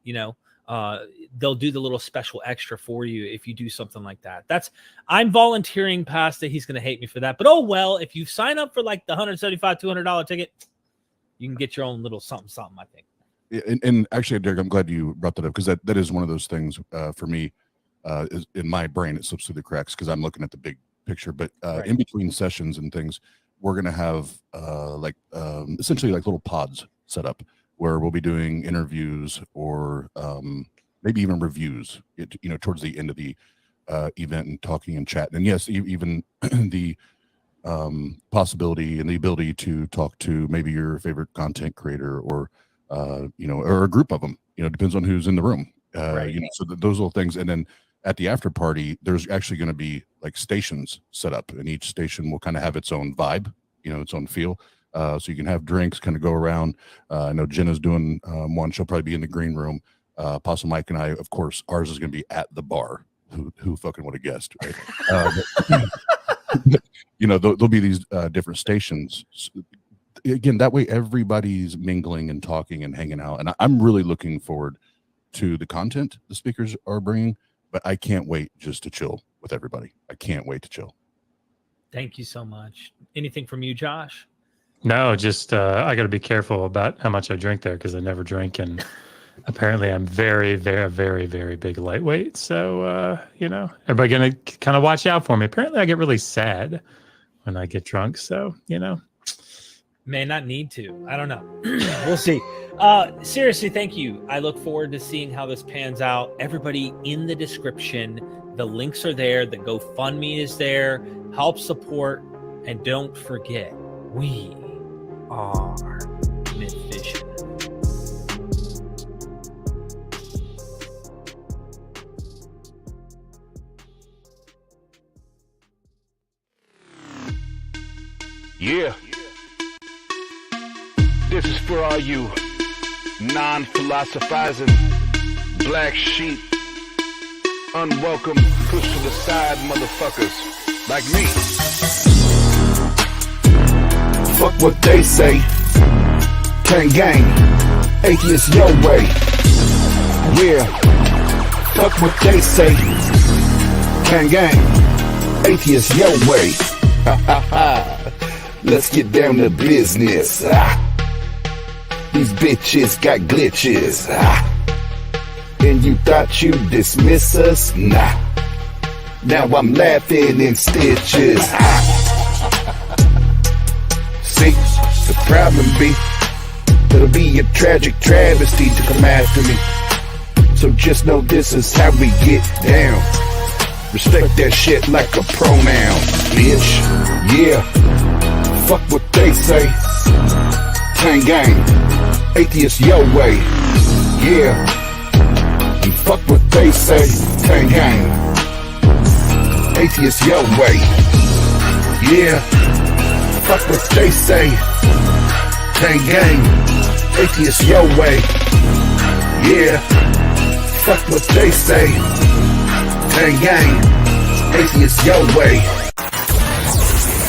they'll do the little special extra for you if you do something like that. I'm volunteering past that. He's going to hate me for that, but oh, well, if you sign up for like the $175, $200 ticket, you can get your own little something, I think. Yeah, and actually, Derek, I'm glad you brought that up, because that is one of those things for me, is in my brain, it slips through the cracks because I'm looking at the big picture, but Right. in between sessions and things, we're going to have essentially like little pods set up where we'll be doing interviews or maybe even reviews, towards the end of the event, and talking and chatting. And yes, even the possibility and the ability to talk to maybe your favorite content creator or or a group of them, depends on who's in the room. Right. So those little things. And then at the after party, there's actually going to be like stations set up, and each station will kind of have its own vibe, its own feel. So you can have drinks kind of go around. I know Jenna's doing one. She'll probably be in the green room. Apostle Mike and I, of course, ours is going to be at the bar. Who fucking would have guessed, right? There'll be these different stations. Again, that way everybody's mingling and talking and hanging out. And I'm really looking forward to the content the speakers are bringing, but I can't wait just to chill with everybody. I can't wait to chill. Thank you so much. Anything from you, Josh? No, just I got to be careful about how much I drink there, because I never drink, and apparently I'm very, very, very, very big lightweight. So everybody gonna kind of watch out for me. Apparently, I get really sad when I get drunk. So May not need to. I don't know. We'll see. Seriously, thank you. I look forward to seeing how this pans out. Everybody in the description, the links are there. The GoFundMe is there. Help support. And don't forget, we are Myth Vision. Yeah. This is for all you non-philosophizing black sheep, unwelcome, pushed to the side motherfuckers like me. Fuck what they say. Gang gang. Atheist your way. Yeah. Fuck what they say. Gang gang. Atheist your way. Let's get down to business. These bitches got glitches. And you thought you'd dismiss us? Nah. Now I'm laughing in stitches. See, the problem be, it'll be a tragic travesty to come after me. So just know this is how we get down. Respect that shit like a pronoun, bitch. Yeah, fuck what they say. Gang gang, atheist your way. Yeah, and fuck what they say. Gang gang, atheist your way. Yeah, fuck what they say. Gang gang, atheist your way. Yeah, fuck what they say. Gang gang, atheist your way.